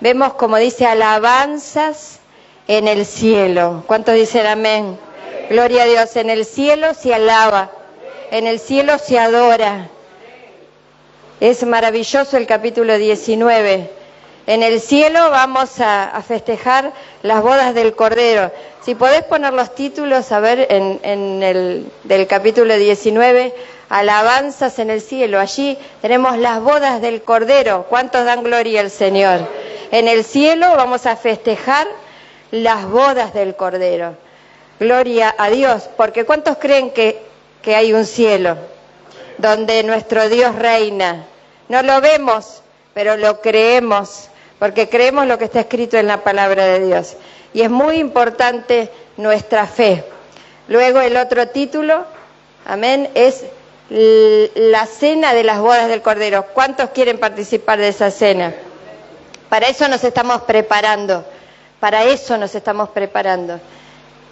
vemos como dice alabanzas en el cielo. ¿Cuántos dicen amén? Gloria a Dios. En el cielo se alaba, en el cielo se adora. Es maravilloso el capítulo 19. En el cielo vamos a festejar las bodas del Cordero. Si podés poner los títulos, a ver, del capítulo 19, alabanzas en el cielo. Allí tenemos las bodas del Cordero. ¿Cuántos dan gloria al Señor? En el cielo vamos a festejar las bodas del Cordero. Gloria a Dios, porque ¿cuántos creen que hay un cielo donde nuestro Dios reina? No lo vemos, pero lo creemos, porque creemos lo que está escrito en la palabra de Dios. Y es muy importante nuestra fe. Luego el otro título, amén, es la cena de las bodas del Cordero. ¿Cuántos quieren participar de esa cena? Para eso nos estamos preparando, para eso nos estamos preparando.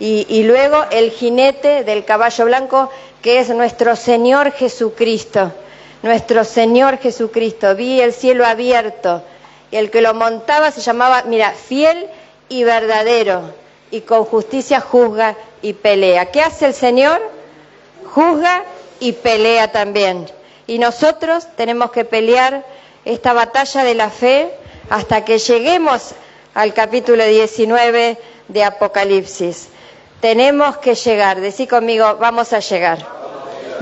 Y luego el jinete del caballo blanco, que es nuestro Señor Jesucristo. Nuestro Señor Jesucristo. Vi el cielo abierto y el que lo montaba se llamaba, mira, fiel y verdadero, y con justicia juzga y pelea. ¿Qué hace el Señor? Juzga y pelea también. Y nosotros tenemos que pelear esta batalla de la fe hasta que lleguemos al capítulo 19 de Apocalipsis. Tenemos que llegar. Decí conmigo, vamos a llegar.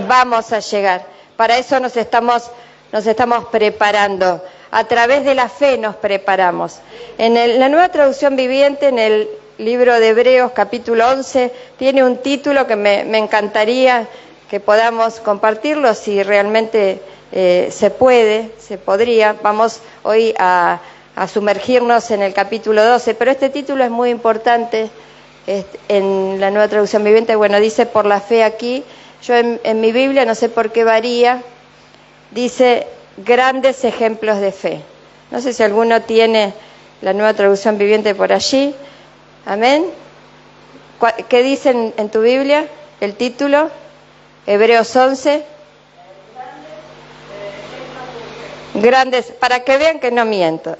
Vamos a llegar. Para eso nos estamos preparando. A través de la fe nos preparamos. En la Nueva Traducción Viviente, en el libro de Hebreos, capítulo 11, tiene un título que me encantaría que podamos compartirlo, si realmente se podría. Vamos hoy a sumergirnos en el capítulo 12, pero este título es muy importante en la Nueva Traducción Viviente. Bueno, dice por la fe aquí. Yo en mi Biblia, no sé por qué varía, dice grandes ejemplos de fe. No sé si alguno tiene la Nueva Traducción Viviente por allí. Amén. ¿Qué dice en tu Biblia el título? Hebreos 11. Grandes, para que vean que no miento.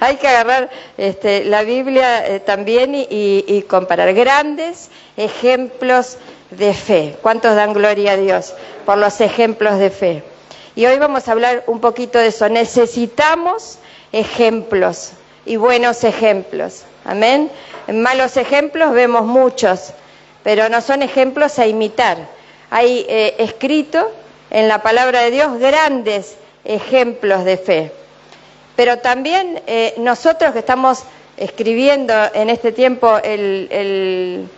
Hay que agarrar la Biblia también y comparar. Grandes ejemplos de fe. ¿Cuántos dan gloria a Dios por los ejemplos de fe? Y hoy vamos a hablar un poquito de eso. Necesitamos ejemplos y buenos ejemplos. Amén. Malos ejemplos vemos muchos, pero no son ejemplos a imitar. Hay escrito en la palabra de Dios grandes ejemplos de fe. Pero también nosotros que estamos escribiendo en este tiempo el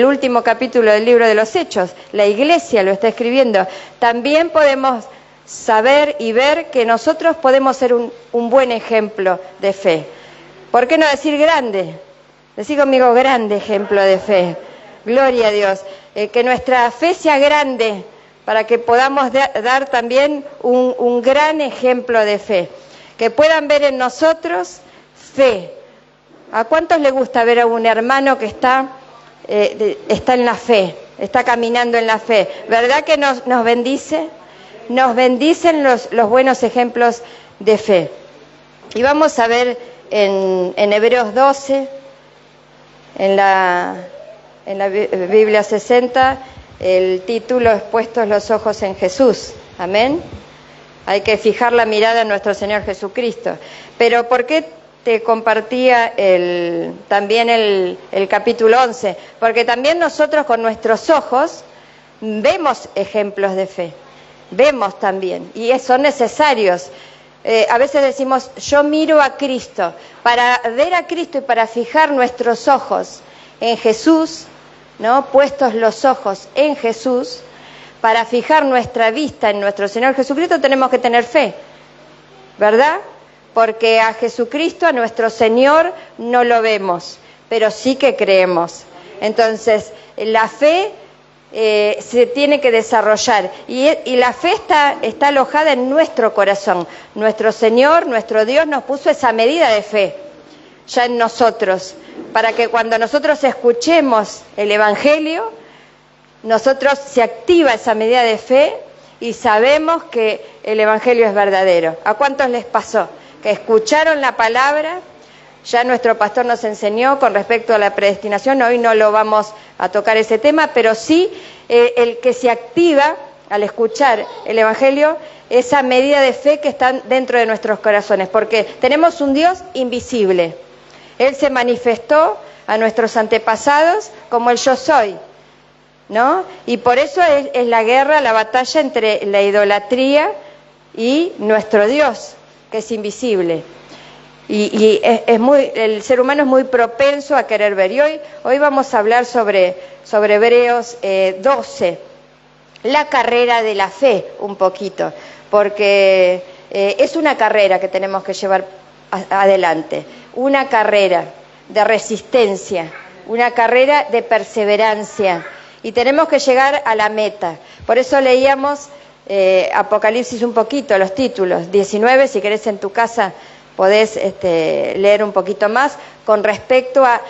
último capítulo del libro de los Hechos, la iglesia lo está escribiendo, también podemos saber y ver que nosotros podemos ser un buen ejemplo de fe. ¿Por qué no decir grande? Decí conmigo, grande ejemplo de fe. Gloria a Dios. Que nuestra fe sea grande para que podamos dar también un gran ejemplo de fe. Que puedan ver en nosotros fe. ¿A cuántos les gusta ver a un hermano que está en la fe, está caminando en la fe? ¿Verdad que nos bendice? Nos bendicen los buenos ejemplos de fe. Y vamos a ver en Hebreos 12, en la Biblia 60, el título es Puestos los ojos en Jesús. Amén. Hay que fijar la mirada en nuestro Señor Jesucristo. Pero ¿por qué te compartía también el capítulo 11? Porque también nosotros con nuestros ojos vemos ejemplos de fe. Vemos también, y son necesarios. A veces decimos, yo miro a Cristo. Para ver a Cristo y para fijar nuestros ojos en Jesús, ¿no? Puestos los ojos en Jesús, para fijar nuestra vista en nuestro Señor Jesucristo tenemos que tener fe, ¿verdad? Porque a Jesucristo, a nuestro Señor, no lo vemos, pero sí que creemos. Entonces, la fe se tiene que desarrollar y la fe está alojada en nuestro corazón. Nuestro Señor, nuestro Dios nos puso esa medida de fe ya en nosotros, para que cuando nosotros escuchemos el Evangelio, nosotros se activa esa medida de fe y sabemos que el Evangelio es verdadero. ¿A cuántos les pasó? Que que escucharon la palabra. Ya nuestro pastor nos enseñó con respecto a la predestinación, hoy no lo vamos a tocar ese tema, pero sí el que se activa al escuchar el Evangelio, esa medida de fe que está dentro de nuestros corazones, porque tenemos un Dios invisible. Él se manifestó a nuestros antepasados como el yo soy, ¿no? Y por eso es la guerra, la batalla entre la idolatría y nuestro Dios, que es invisible. Y el ser humano es muy propenso a querer ver. Y hoy vamos a hablar sobre Hebreos 12, la carrera de la fe, un poquito, porque es una carrera que tenemos que llevar adelante, una carrera de resistencia, una carrera de perseverancia, y tenemos que llegar a la meta. Por eso leíamos Apocalipsis un poquito, los títulos, 19, si querés en tu casa podés leer un poquito más con respecto a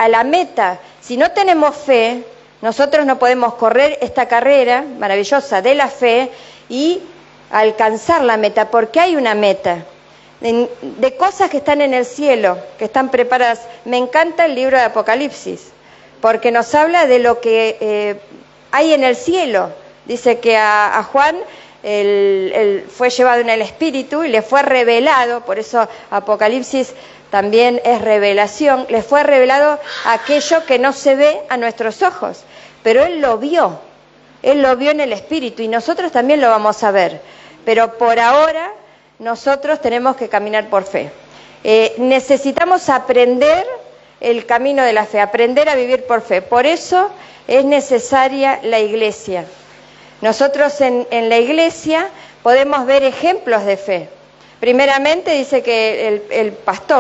la meta. Si no tenemos fe, nosotros no podemos correr esta carrera maravillosa de la fe y alcanzar la meta, porque hay una meta de cosas que están en el cielo, que están preparadas. Me encanta el libro de Apocalipsis, porque nos habla de lo que hay en el cielo. Dice que a Juan él fue llevado en el Espíritu y le fue revelado, por eso Apocalipsis también es revelación, le fue revelado aquello que no se ve a nuestros ojos, pero él lo vio en el Espíritu y nosotros también lo vamos a ver, pero por ahora nosotros tenemos que caminar por fe. Necesitamos aprender el camino de la fe, aprender a vivir por fe, por eso es necesaria la iglesia. Nosotros en la iglesia podemos ver ejemplos de fe. Primeramente dice que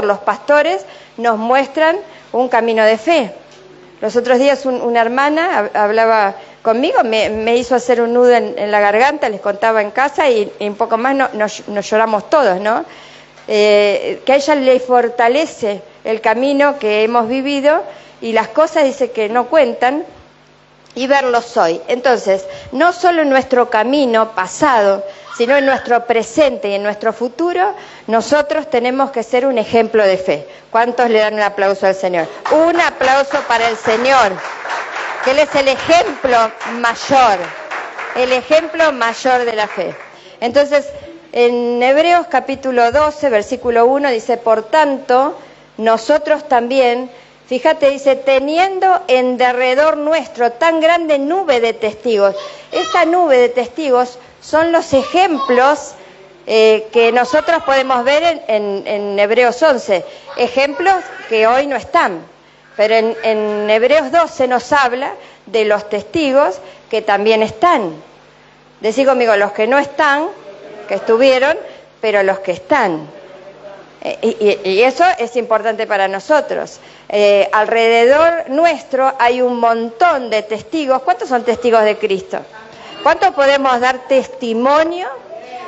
los pastores nos muestran un camino de fe. Los otros días una hermana hablaba conmigo, me hizo hacer un nudo en la garganta, les contaba en casa y un poco más nos lloramos todos, ¿no? Que a ella le fortalece el camino que hemos vivido y las cosas, dice, que no cuentan, y verlos hoy. Entonces, no solo en nuestro camino pasado, sino en nuestro presente y en nuestro futuro, nosotros tenemos que ser un ejemplo de fe. ¿Cuántos le dan un aplauso al Señor? Un aplauso para el Señor, que Él es el ejemplo mayor de la fe. Entonces, en Hebreos capítulo 12, versículo 1, dice, por tanto, nosotros también, fíjate, dice, teniendo en derredor nuestro tan grande nube de testigos. Esta nube de testigos son los ejemplos que nosotros podemos ver en Hebreos 11. Ejemplos que hoy no están. Pero en Hebreos 12 nos habla de los testigos que también están. Decí conmigo, los que no están, que estuvieron, pero los que están. Y eso es importante para nosotros. Alrededor nuestro hay un montón de testigos. ¿Cuántos son testigos de Cristo? ¿Cuántos podemos dar testimonio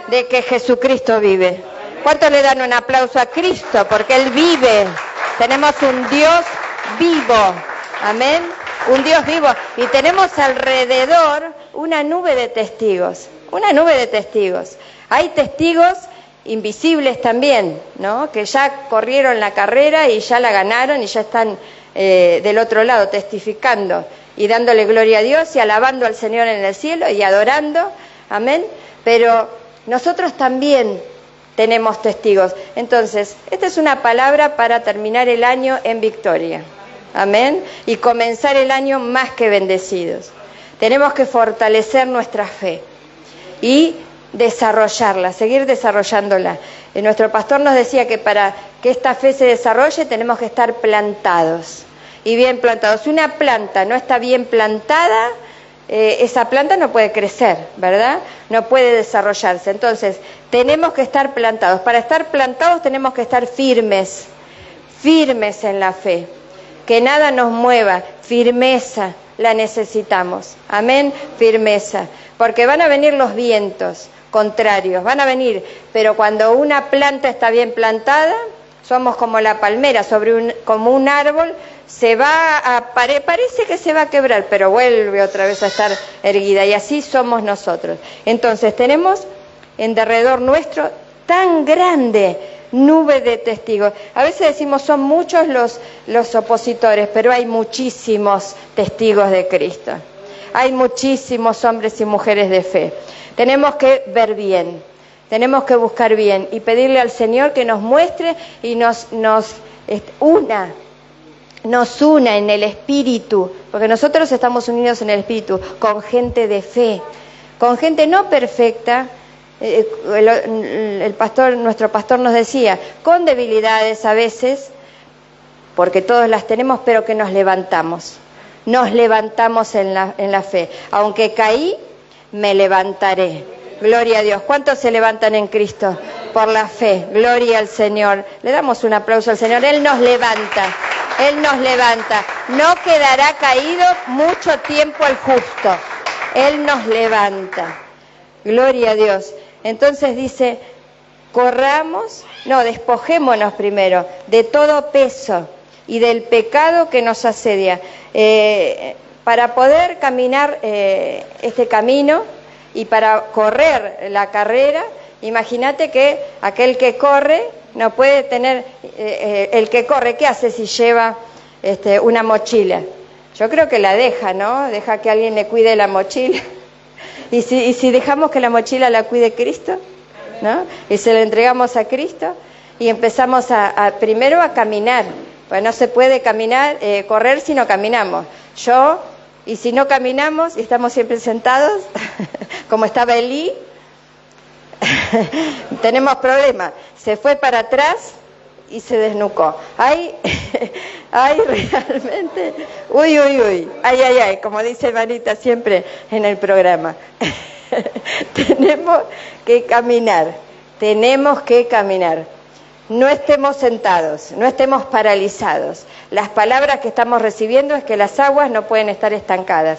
de que Jesucristo vive? ¿Cuántos le dan un aplauso a Cristo? Porque Él vive. Tenemos un Dios vivo. Amén. Un Dios vivo. Y tenemos alrededor una nube de testigos. Una nube de testigos. Hay testigos invisibles también, ¿no? Que ya corrieron la carrera y ya la ganaron y ya están del otro lado testificando y dándole gloria a Dios y alabando al Señor en el cielo y adorando, amén. Pero nosotros también tenemos testigos. Entonces, esta es una palabra para terminar el año en victoria, amén, y comenzar el año más que bendecidos. Tenemos que fortalecer nuestra fe y desarrollarla, seguir desarrollándola. Nuestro pastor nos decía que para que esta fe se desarrolle tenemos que estar plantados, y bien plantados. Si una planta no está bien plantada, esa planta no puede crecer, ¿verdad? No puede desarrollarse. Entonces, tenemos que estar plantados. Para estar plantados tenemos que estar firmes en la fe, que nada nos mueva, firmeza la necesitamos, amén, firmeza, porque van a venir los vientos contrarios, van a venir, pero cuando una planta está bien plantada, somos como la palmera, como un árbol, parece que se va a quebrar, pero vuelve otra vez a estar erguida, y así somos nosotros. Entonces tenemos en derredor nuestro tan grande nube de testigos. A veces decimos son muchos los opositores, pero hay muchísimos testigos de Cristo. Hay muchísimos hombres y mujeres de fe. Tenemos que ver bien, tenemos que buscar bien y pedirle al Señor que nos muestre y nos una en el Espíritu, porque nosotros estamos unidos en el Espíritu, con gente de fe, con gente no perfecta. Nuestro pastor nos decía, con debilidades a veces, porque todos las tenemos, pero que nos levantamos en la fe. Aunque caí, me levantaré. Gloria a Dios. ¿Cuántos se levantan en Cristo? Por la fe. Gloria al Señor. Le damos un aplauso al Señor. Él nos levanta. Él nos levanta. No quedará caído mucho tiempo el justo. Él nos levanta. Gloria a Dios. Entonces dice, despojémonos primero de todo peso y del pecado que nos asedia. Para poder caminar este camino y para correr la carrera, imagínate que aquel que corre no puede tener, el que corre, ¿qué hace si lleva una mochila? Yo creo que la deja, ¿no? Deja que alguien le cuide la mochila. ¿Y si dejamos que la mochila la cuide Cristo? ¿No? Y se la entregamos a Cristo y empezamos primero a caminar. Pues no se puede correr si no caminamos. Y si no caminamos y estamos siempre sentados, como estaba Elí, tenemos problemas. Se fue para atrás y se desnucó. Hay realmente, ay, como dice Marita siempre en el programa. Tenemos que caminar. No estemos sentados, no estemos paralizados. Las palabras que estamos recibiendo es que las aguas no pueden estar estancadas.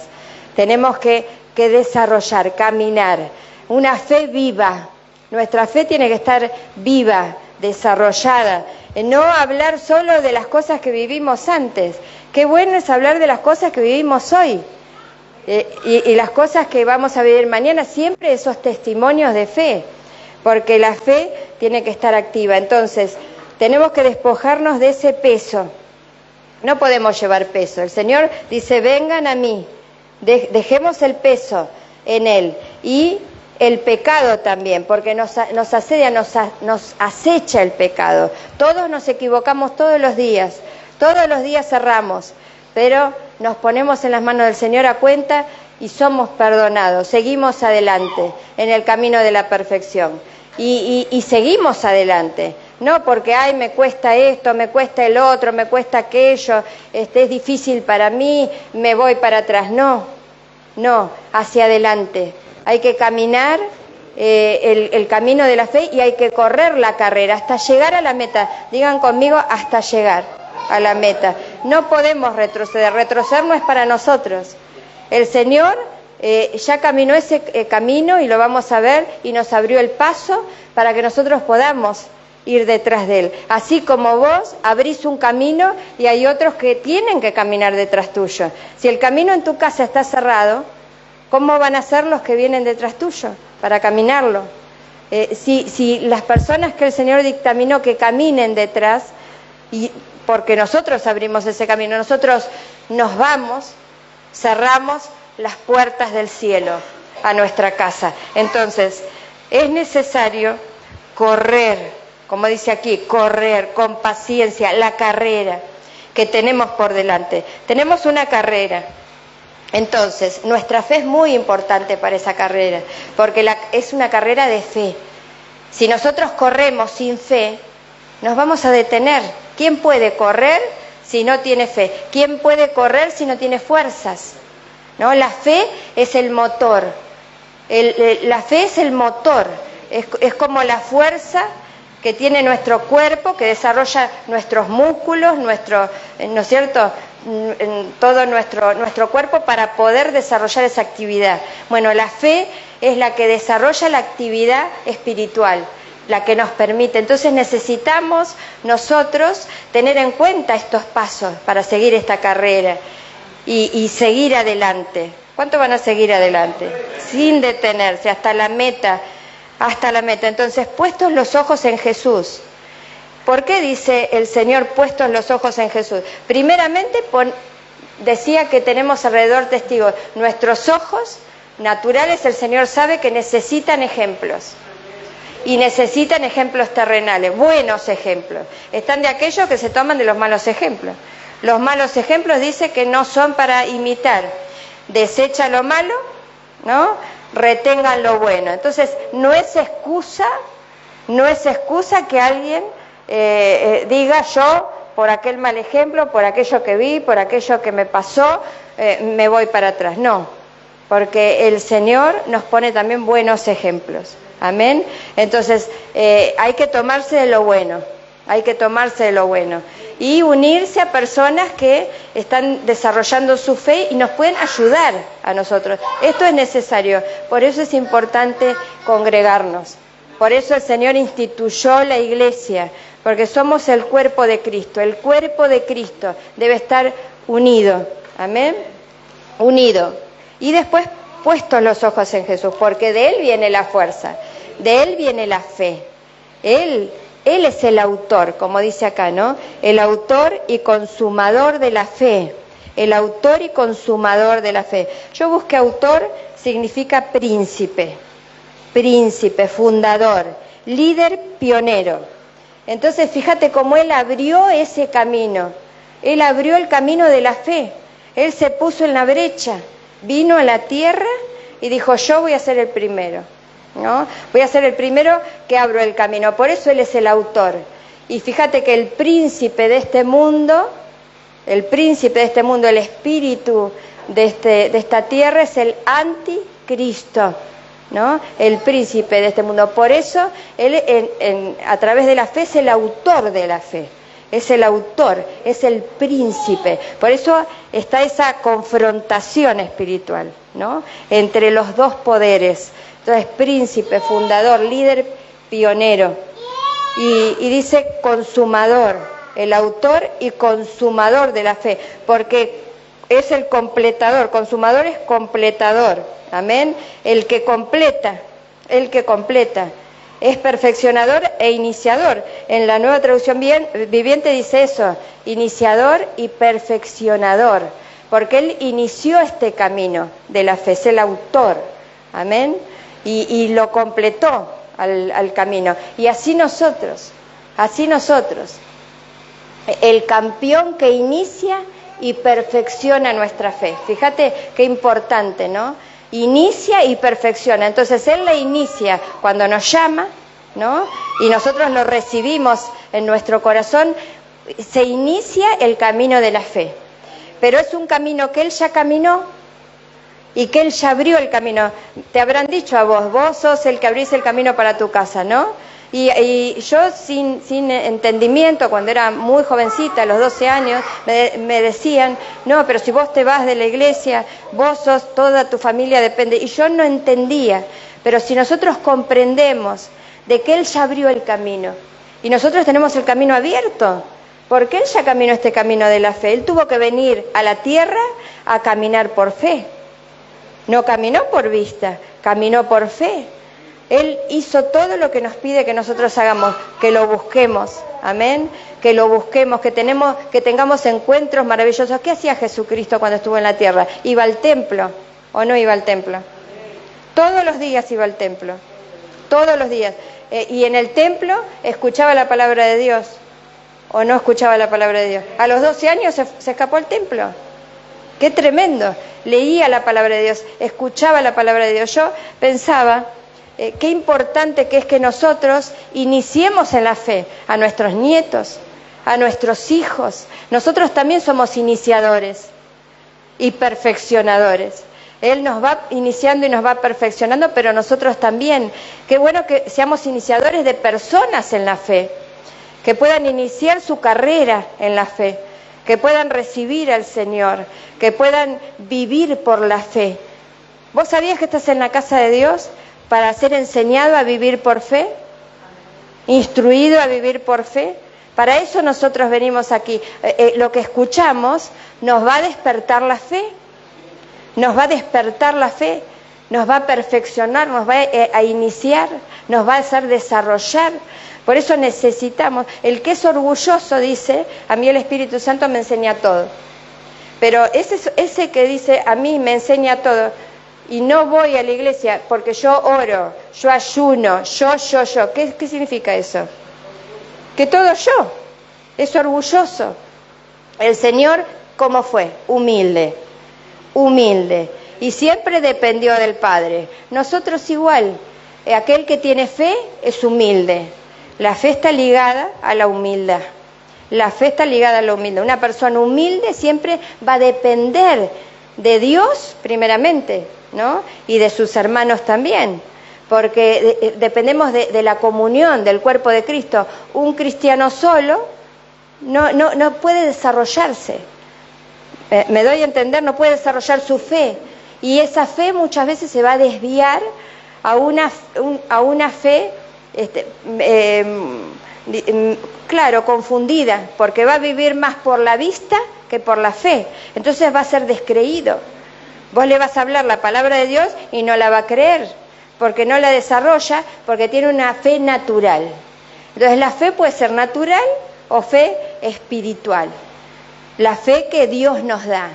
Tenemos que desarrollar, caminar. Una fe viva. Nuestra fe tiene que estar viva, desarrollada. No hablar solo de las cosas que vivimos antes. Qué bueno es hablar de las cosas que vivimos hoy. Y las cosas que vamos a vivir mañana, siempre esos testimonios de fe. Porque la fe tiene que estar activa. Entonces, tenemos que despojarnos de ese peso. No podemos llevar peso. El Señor dice, vengan a mí. Dejemos el peso en Él. Y el pecado también, porque nos asedia, nos acecha el pecado. Todos nos equivocamos todos los días erramos, pero nos ponemos en las manos del Señor a cuenta y somos perdonados. Seguimos adelante en el camino de la perfección y seguimos adelante. No porque, me cuesta esto, me cuesta el otro, me cuesta aquello, es difícil para mí, me voy para atrás. No, hacia adelante. Hay que caminar el camino de la fe y hay que correr la carrera hasta llegar a la meta. Digan conmigo, hasta llegar a la meta. No podemos retroceder. Retroceder no es para nosotros. El Señor ya caminó ese camino y lo vamos a ver y nos abrió el paso para que nosotros podamos ir detrás de Él. Así como vos abrís un camino y hay otros que tienen que caminar detrás tuyo. Si el camino en tu casa está cerrado, ¿cómo van a ser los que vienen detrás tuyo para caminarlo? Si las personas que el Señor dictaminó que caminen detrás, y porque nosotros abrimos ese camino, nosotros nos vamos, cerramos las puertas del cielo a nuestra casa. Entonces, es necesario correr, como dice aquí, correr con paciencia la carrera que tenemos por delante. Tenemos una carrera. Entonces, nuestra fe es muy importante para esa carrera, porque es una carrera de fe. Si nosotros corremos sin fe, nos vamos a detener. ¿Quién puede correr si no tiene fe? ¿Quién puede correr si no tiene fuerzas? ¿No? La fe es el motor. La fe es el motor. Es como la fuerza que tiene nuestro cuerpo, que desarrolla nuestros músculos, ¿no es cierto?, todo nuestro cuerpo para poder desarrollar esa actividad. Bueno, la fe es la que desarrolla la actividad espiritual, la que nos permite. Entonces necesitamos nosotros tener en cuenta estos pasos para seguir esta carrera y seguir adelante. ¿Cuánto van a seguir adelante? Sin detenerse, hasta la meta. Entonces, puestos los ojos en Jesús, ¿Por qué dice el Señor puestos los ojos en Jesús? Primeramente decía que tenemos alrededor testigos. Nuestros ojos naturales, el Señor sabe que necesitan ejemplos. Y necesitan ejemplos terrenales, buenos ejemplos. Están de aquellos que se toman de los malos ejemplos. Los malos ejemplos dice que no son para imitar. Desecha lo malo, ¿no? Retengan lo bueno. Entonces, no es excusa que alguien diga yo, por aquel mal ejemplo, por aquello que vi, por aquello que me pasó, me voy para atrás. No, porque el Señor nos pone también buenos ejemplos. Amén. Entonces, hay que tomarse de lo bueno, y unirse a personas que están desarrollando su fe y nos pueden ayudar a nosotros. Esto es necesario, por eso es importante congregarnos. Por eso el Señor instituyó la iglesia, porque somos el cuerpo de Cristo. El cuerpo de Cristo debe estar unido. Amén. Unido. Y después puestos los ojos en Jesús, porque de Él viene la fuerza. De Él viene la fe. Él es el autor, como dice acá, ¿no? El autor y consumador de la fe. El autor y consumador de la fe. Yo busqué autor, significa príncipe, fundador, líder, pionero. Entonces, fíjate cómo Él abrió ese camino. Él abrió el camino de la fe. Él se puso en la brecha, vino a la tierra y dijo, yo voy a ser el primero. ¿No? Voy a ser el primero que abro el camino. Por eso Él es el autor. Y fíjate que el príncipe de este mundo, el espíritu de esta tierra es el anticristo, ¿no? El príncipe de este mundo. Por eso Él a través de la fe es el autor de la fe. Es el autor, es el príncipe. Por eso está esa confrontación espiritual, ¿no? Entre los dos poderes. Entonces, príncipe, fundador, líder, pionero. Y dice consumador, el autor y consumador de la fe, porque es el completador. Consumador es completador. Amén. El que completa. Es perfeccionador e iniciador. En la Nueva Traducción Viviente dice eso, iniciador y perfeccionador, porque Él inició este camino de la fe, es el autor. Amén. Y lo completó al camino. Y así nosotros, el campeón que inicia y perfecciona nuestra fe. Fíjate qué importante, ¿no? Inicia y perfecciona. Entonces Él la inicia cuando nos llama, ¿no? Y nosotros lo recibimos en nuestro corazón. Se inicia el camino de la fe. Pero es un camino que Él ya caminó. Y que Él ya abrió el camino. Te habrán dicho a vos sos el que abrís el camino para tu casa, ¿no? Y yo sin entendimiento, cuando era muy jovencita, a los 12 años, me decían, no, pero si vos te vas de la iglesia, vos sos, toda tu familia depende. Y yo no entendía, pero si nosotros comprendemos de que Él ya abrió el camino, y nosotros tenemos el camino abierto, porque Él ya caminó este camino de la fe. Él tuvo que venir a la tierra a caminar por fe. No caminó por vista, caminó por fe. Él hizo todo lo que nos pide que nosotros hagamos, que lo busquemos, amén, que lo busquemos, que tengamos encuentros maravillosos. ¿Qué hacía Jesucristo cuando estuvo en la tierra? ¿Iba al templo o no iba al templo? Todos los días iba al templo, todos los días. Y en el templo escuchaba la palabra de Dios o no escuchaba la palabra de Dios. A los 12 años se escapó al templo. ¡Qué tremendo! Leía la palabra de Dios, escuchaba la palabra de Dios. Yo pensaba, qué importante que es que nosotros iniciemos en la fe a nuestros nietos, a nuestros hijos. Nosotros también somos iniciadores y perfeccionadores. Él nos va iniciando y nos va perfeccionando, pero nosotros también. Qué bueno que seamos iniciadores de personas en la fe, que puedan iniciar su carrera en la fe, que puedan recibir al Señor, que puedan vivir por la fe. ¿Vos sabías que estás en la casa de Dios para ser enseñado a vivir por fe? ¿Instruido a vivir por fe? Para eso nosotros venimos aquí. Lo que escuchamos nos va a despertar la fe. Nos va a despertar la fe. nos va a perfeccionar, nos va a iniciar, nos va a hacer desarrollar. Por eso necesitamos, el que es orgulloso dice, a mí el Espíritu Santo me enseña todo. Pero ese que dice, a mí me enseña todo, y no voy a la iglesia porque yo oro, yo ayuno, yo, ¿qué significa eso? Que todo yo, es orgulloso. El Señor, ¿cómo fue? Humilde, y siempre dependió del Padre. Nosotros igual, aquel que tiene fe es humilde. La fe está ligada a la humildad. La fe está ligada a la humildad. Una persona humilde siempre va a depender de Dios primeramente, ¿no? Y de sus hermanos también, porque dependemos de la comunión del cuerpo de Cristo. Un cristiano solo no puede desarrollarse. Me doy a entender, no puede desarrollar su fe. Y esa fe muchas veces se va a desviar a una fe claro, confundida, porque va a vivir más por la vista que por la fe. Entonces va a ser descreído. Vos le vas a hablar la palabra de Dios y no la va a creer, porque no la desarrolla, porque tiene una fe natural. Entonces la fe puede ser natural o fe espiritual. La fe que Dios nos da,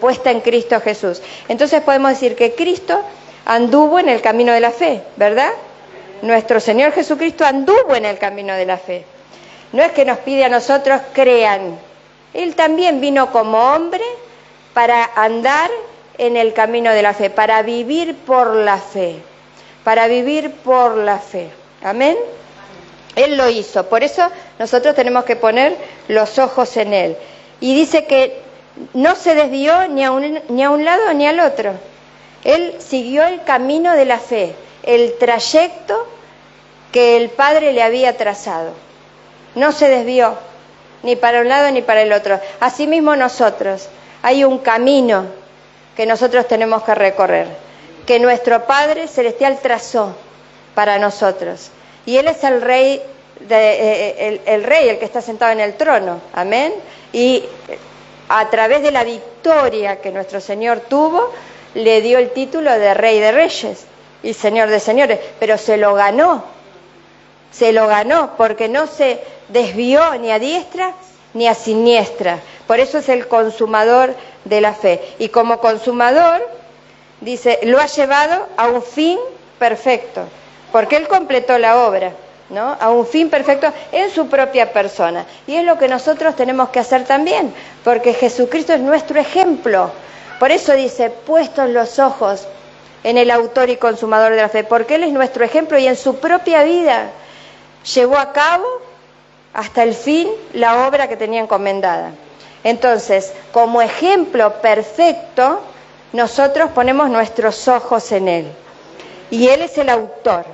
puesta en Cristo Jesús. Entonces podemos decir que Cristo anduvo en el camino de la fe, ¿verdad? Nuestro Señor Jesucristo anduvo en el camino de la fe. No es que nos pide a nosotros crean. Él también vino como hombre para andar en el camino de la fe, para vivir por la fe. ¿Amén? Él lo hizo. Por eso nosotros tenemos que poner los ojos en Él. Y dice que no se desvió ni a un lado ni al otro. Él siguió el camino de la fe, el trayecto que el Padre le había trazado. No se desvió ni para un lado ni para el otro. Asimismo nosotros, hay un camino que nosotros tenemos que recorrer, que nuestro Padre Celestial trazó para nosotros. Y Él es el Rey, el que está sentado en el trono. Amén. Y a través de la victoria que nuestro Señor tuvo, le dio el título de Rey de Reyes y Señor de Señores, pero se lo ganó, porque no se desvió ni a diestra ni a siniestra. Por eso es el consumador de la fe. Y como consumador, dice, lo ha llevado a un fin perfecto, porque Él completó la obra, ¿no? A un fin perfecto en su propia persona. Y es lo que nosotros tenemos que hacer también, porque Jesucristo es nuestro ejemplo. Por eso dice, puestos los ojos en el autor y consumador de la fe, porque Él es nuestro ejemplo y en su propia vida llevó a cabo hasta el fin la obra que tenía encomendada. Entonces, como ejemplo perfecto, nosotros ponemos nuestros ojos en Él. Y Él es el autor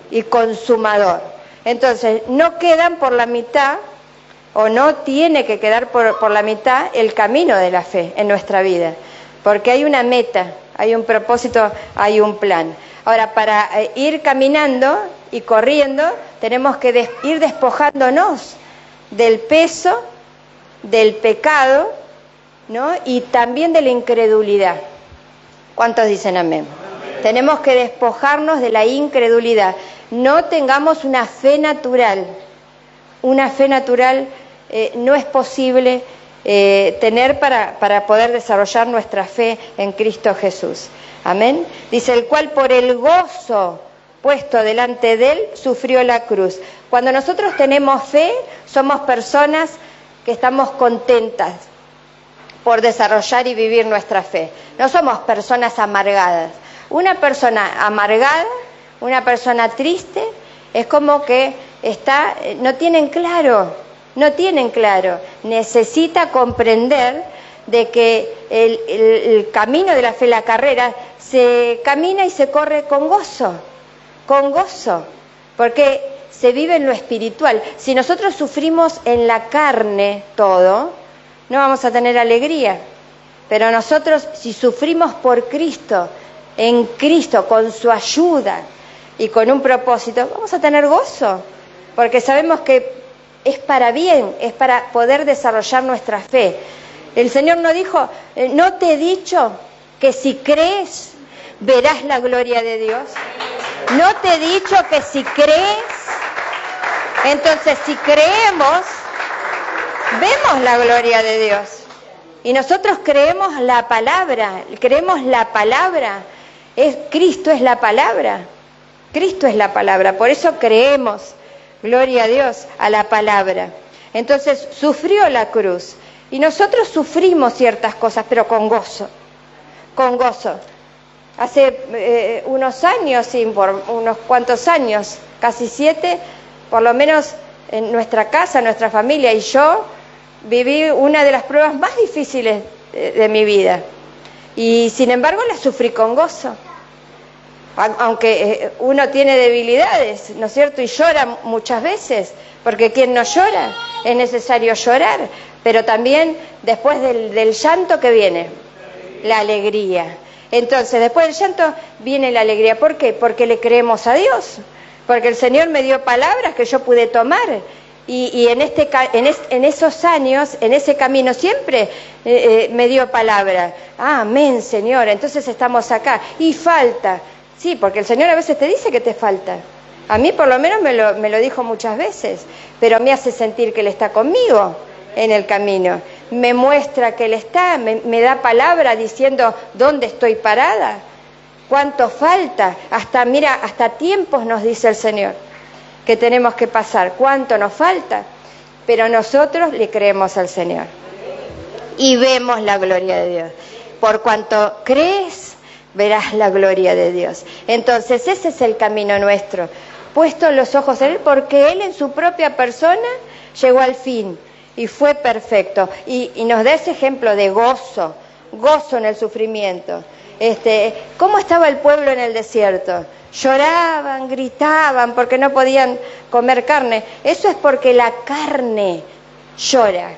y consumador. Entonces, no quedan por la mitad, o no tiene que quedar por la mitad el camino de la fe en nuestra vida, porque hay una meta, hay un propósito, hay un plan. Ahora, para ir caminando y corriendo, tenemos que ir despojándonos del peso, del pecado, ¿no? Y también de la incredulidad. ¿Cuántos dicen amén? Tenemos que despojarnos de la incredulidad. No tengamos una fe natural. Una fe natural no es posible tener para poder desarrollar nuestra fe en Cristo Jesús. Amén. Dice, el cual por el gozo puesto delante de Él sufrió la cruz. Cuando nosotros tenemos fe, somos personas que estamos contentas por desarrollar y vivir nuestra fe. No somos personas amargadas. Una persona amargada, una persona triste, es como que no tienen claro, necesita comprender de que el camino de la fe, la carrera, se camina y se corre con gozo, porque se vive en lo espiritual. Si nosotros sufrimos en la carne todo, no vamos a tener alegría, pero nosotros si sufrimos por Cristo, en Cristo, con su ayuda y con un propósito, vamos a tener gozo, porque sabemos que es para bien, es para poder desarrollar nuestra fe. El Señor nos dijo, ¿no te he dicho que si crees, verás la gloria de Dios? ¿No te he dicho que si crees? Entonces, si creemos, vemos la gloria de Dios. Y nosotros creemos la palabra, Cristo es la palabra, Cristo es la palabra, por eso creemos, gloria a Dios, a la palabra. Entonces, sufrió la cruz, y nosotros sufrimos ciertas cosas, pero con gozo, con gozo. Hace unos años, por unos cuantos años, casi 7, por lo menos en nuestra casa, nuestra familia y yo, viví una de las pruebas más difíciles de mi vida. Y sin embargo la sufrí con gozo. Aunque uno tiene debilidades, ¿no es cierto? Y llora muchas veces, porque ¿quién no llora? Es necesario llorar. Pero también después del llanto, ¿qué viene? La alegría. Entonces, después del llanto viene la alegría. ¿Por qué? Porque le creemos a Dios. Porque el Señor me dio palabras que yo pude tomar. Y en esos años, en ese camino, siempre me dio palabra. Amén, Señor. Entonces estamos acá. Y falta. Sí, porque el Señor a veces te dice que te falta. A mí por lo menos me lo dijo muchas veces. Pero me hace sentir que Él está conmigo en el camino. Me muestra que Él está, me da palabra diciendo dónde estoy parada. ¿Cuánto falta? Hasta tiempos nos dice el Señor que tenemos que pasar. ¿Cuánto nos falta? Pero nosotros le creemos al Señor y vemos la gloria de Dios. Por cuanto crees, verás la gloria de Dios. Entonces ese es el camino nuestro, puestos los ojos en Él, porque Él en su propia persona llegó al fin y fue perfecto. Y nos da ese ejemplo de gozo en el sufrimiento. ¿Cómo estaba el pueblo en el desierto? Lloraban, gritaban porque no podían comer carne. Eso es porque la carne llora.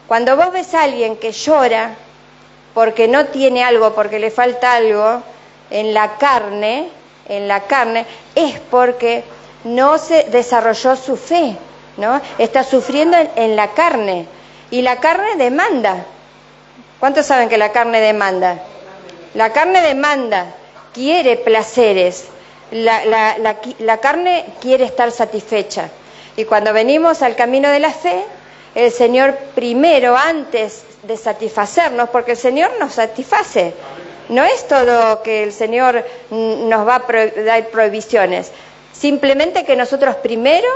Cuando vos ves a alguien que llora porque no tiene algo, porque le falta algo en la carne, es porque no se desarrolló su fe, ¿no? Está sufriendo en la carne. Y la carne demanda. ¿Cuántos saben que la carne demanda? La carne demanda, quiere placeres, la carne quiere estar satisfecha. Y cuando venimos al camino de la fe, el Señor primero, antes de satisfacernos, porque el Señor nos satisface, no es todo que el Señor nos va a dar prohibiciones, simplemente que nosotros primero,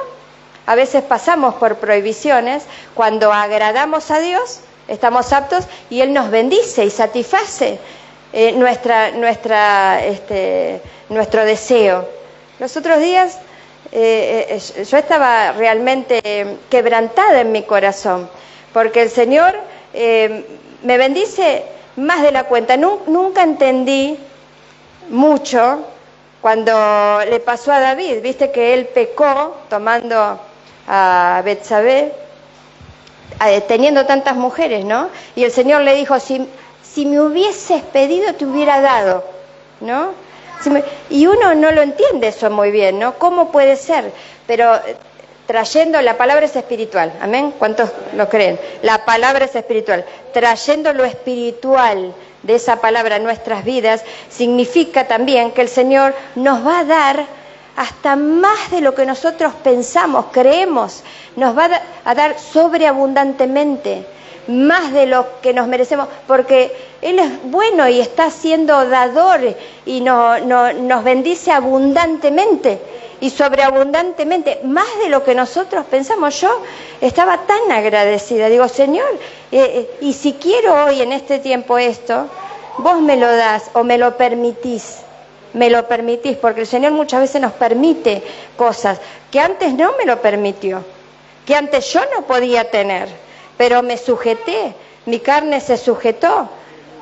a veces pasamos por prohibiciones, cuando agradamos a Dios, estamos aptos y Él nos bendice y satisface nuestro deseo. Los otros días yo estaba realmente quebrantada en mi corazón, porque el Señor me bendice más de la cuenta. Nunca entendí mucho cuando le pasó a David, viste que él pecó tomando a Betsabé, teniendo tantas mujeres, ¿no? Y el Señor le dijo, si me hubieses pedido, te hubiera dado, ¿no? Y uno no lo entiende eso muy bien, ¿no? ¿Cómo puede ser? Pero trayendo, la palabra es espiritual, ¿amén? ¿Cuántos lo creen? La palabra es espiritual. Trayendo lo espiritual de esa palabra a nuestras vidas, significa también que el Señor nos va a dar hasta más de lo que nosotros pensamos, creemos, nos va a dar sobreabundantemente, más de lo que nos merecemos, porque Él es bueno y está siendo dador y nos bendice abundantemente y sobreabundantemente, más de lo que nosotros pensamos. Yo estaba tan agradecida, digo, Señor, y si quiero hoy en este tiempo esto, vos me lo das o me lo permitís, porque el Señor muchas veces nos permite cosas que antes no me lo permitió, que antes yo no podía tener, pero me sujeté, mi carne se sujetó,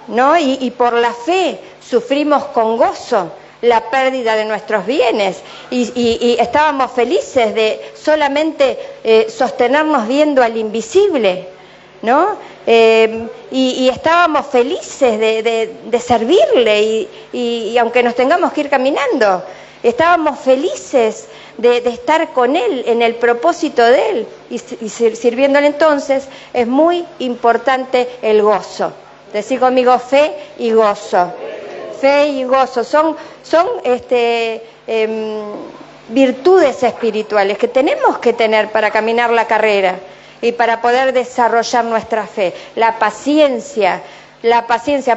¿no? Y por la fe sufrimos con gozo la pérdida de nuestros bienes y estábamos felices de solamente sostenernos viendo al invisible, ¿no? Y estábamos felices de servirle y aunque nos tengamos que ir caminando, estábamos felices de estar con Él en el propósito de Él y sirviéndole. Entonces es muy importante el gozo, Decí conmigo, fe y gozo. Fe y gozo son virtudes espirituales que tenemos que tener para caminar la carrera y para poder desarrollar nuestra fe. La paciencia,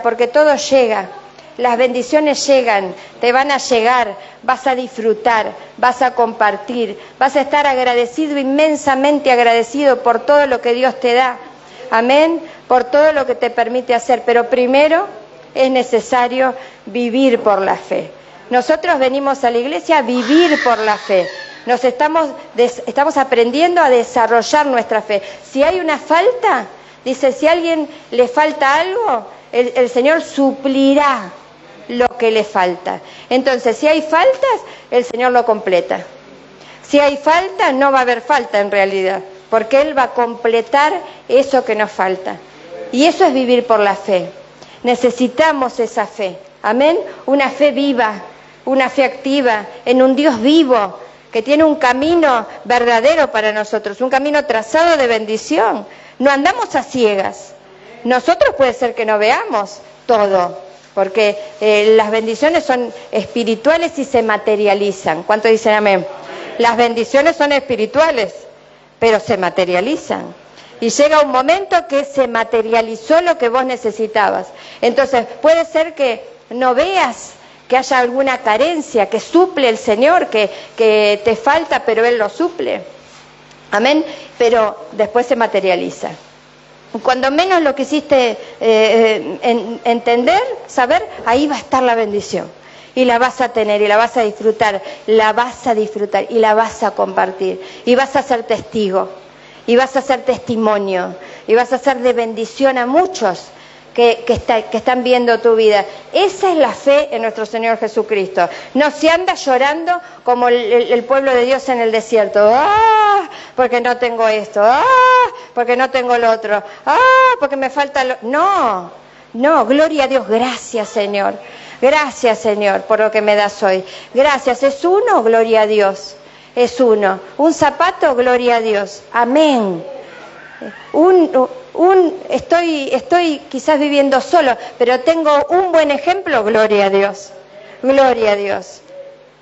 porque todo llega. Las bendiciones llegan, te van a llegar, vas a disfrutar, vas a compartir, vas a estar agradecido, inmensamente agradecido por todo lo que Dios te da. Amén, por todo lo que te permite hacer. Pero primero es necesario vivir por la fe. Nosotros venimos a la iglesia a vivir por la fe. Estamos aprendiendo a desarrollar nuestra fe. Si hay una falta, dice, si a alguien le falta algo, el Señor suplirá lo que le falta. Entonces, si hay faltas, el Señor lo completa. Si hay falta, no va a haber falta en realidad, porque Él va a completar eso que nos falta. Y eso es vivir por la fe. Necesitamos esa fe. Amén. Una fe viva, una fe activa, en un Dios vivo, que tiene un camino verdadero para nosotros, un camino trazado de bendición. No andamos a ciegas. Nosotros puede ser que no veamos todo, porque las bendiciones son espirituales y se materializan. ¿Cuántos dicen amén? Las bendiciones son espirituales, pero se materializan. Y llega un momento que se materializó lo que vos necesitabas. Entonces, puede ser que no veas que haya alguna carencia, que suple el Señor, que te falta, pero Él lo suple. Amén. Pero después se materializa. Cuando menos lo quisiste entender, saber, ahí va a estar la bendición. Y la vas a tener, y la vas a disfrutar, y la vas a compartir. Y vas a ser testigo, y vas a ser testimonio, y vas a ser de bendición a muchos que están viendo tu vida. Esa es la fe en nuestro Señor Jesucristo. No se anda llorando como el pueblo de Dios en el desierto. ¡Ah! Porque no tengo esto. ¡Ah! Porque no tengo lo otro. ¡Ah! Porque me falta lo... No, gloria a Dios. Gracias, Señor. Gracias, Señor, por lo que me das hoy. Gracias. ¿Es uno? Gloria a Dios. Es uno. Un zapato, gloria a Dios. Amén. Estoy quizás viviendo solo, pero tengo un buen ejemplo, gloria a Dios. Gloria a Dios.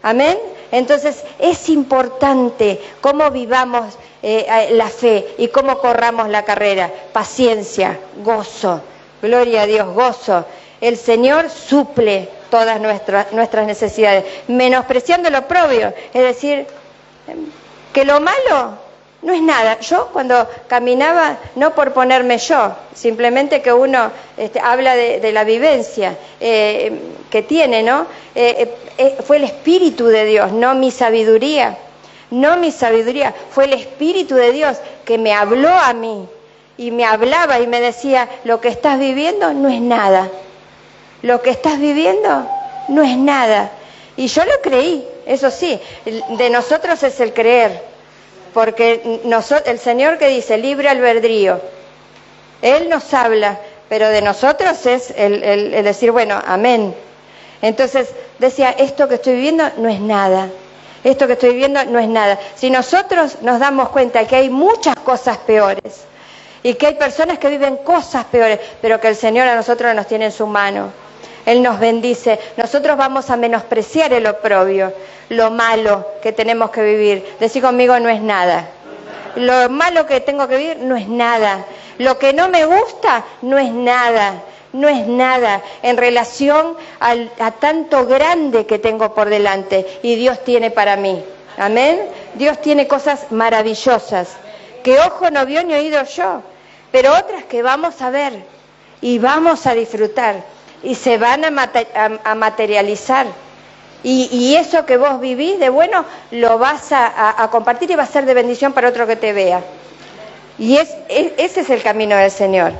Amén. Entonces es importante cómo vivamos la fe y cómo corramos la carrera. Paciencia, gozo. Gloria a Dios, gozo. El Señor suple todas nuestras necesidades, menospreciando lo propio, es decir, que lo malo no es nada. Yo cuando caminaba, no por ponerme yo, simplemente que uno habla de la vivencia que tiene, ¿no? Fue el Espíritu de Dios, no mi sabiduría, fue el Espíritu de Dios que me habló a mí y me hablaba y me decía, lo que estás viviendo no es nada, lo que estás viviendo no es nada. Y yo lo creí, eso sí, de nosotros es el creer. Porque el Señor que dice libre albedrío, Él nos habla, pero de nosotros es el decir, bueno, amén. Entonces decía, esto que estoy viviendo no es nada, esto que estoy viviendo no es nada. Si nosotros nos damos cuenta que hay muchas cosas peores y que hay personas que viven cosas peores, pero que el Señor a nosotros nos tiene en su mano, Él nos bendice, nosotros vamos a menospreciar el oprobio, lo malo que tenemos que vivir. Decí conmigo, no es nada. Lo malo que tengo que vivir no es nada. Lo que no me gusta no es nada. No es nada en relación a tanto grande que tengo por delante y Dios tiene para mí. Amén. Dios tiene cosas maravillosas que ojo no vio ni oído yo, pero otras que vamos a ver y vamos a disfrutar y se van a materializar. Y eso que vos vivís de bueno, lo vas a compartir y va a ser de bendición para otro que te vea. Y ese es el camino del Señor.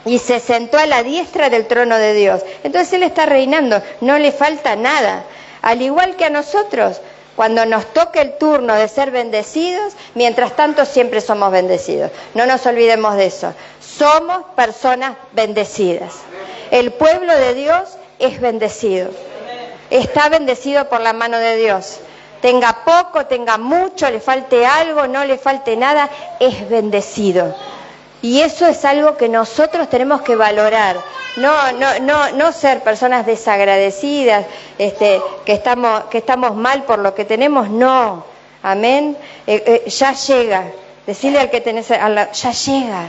Y se sentó a la diestra del trono de Dios. Entonces Él está reinando, no le falta nada. Al igual que a nosotros, cuando nos toque el turno de ser bendecidos, mientras tanto siempre somos bendecidos. No nos olvidemos de eso. Somos personas bendecidas. El pueblo de Dios es bendecido. Está bendecido por la mano de Dios. Tenga poco, tenga mucho, le falte algo, no le falte nada, es bendecido. Y eso es algo que nosotros tenemos que valorar. No ser personas desagradecidas, que estamos mal por lo que tenemos, no. Amén. Ya llega. Decirle al que tenés al lado, ya llega.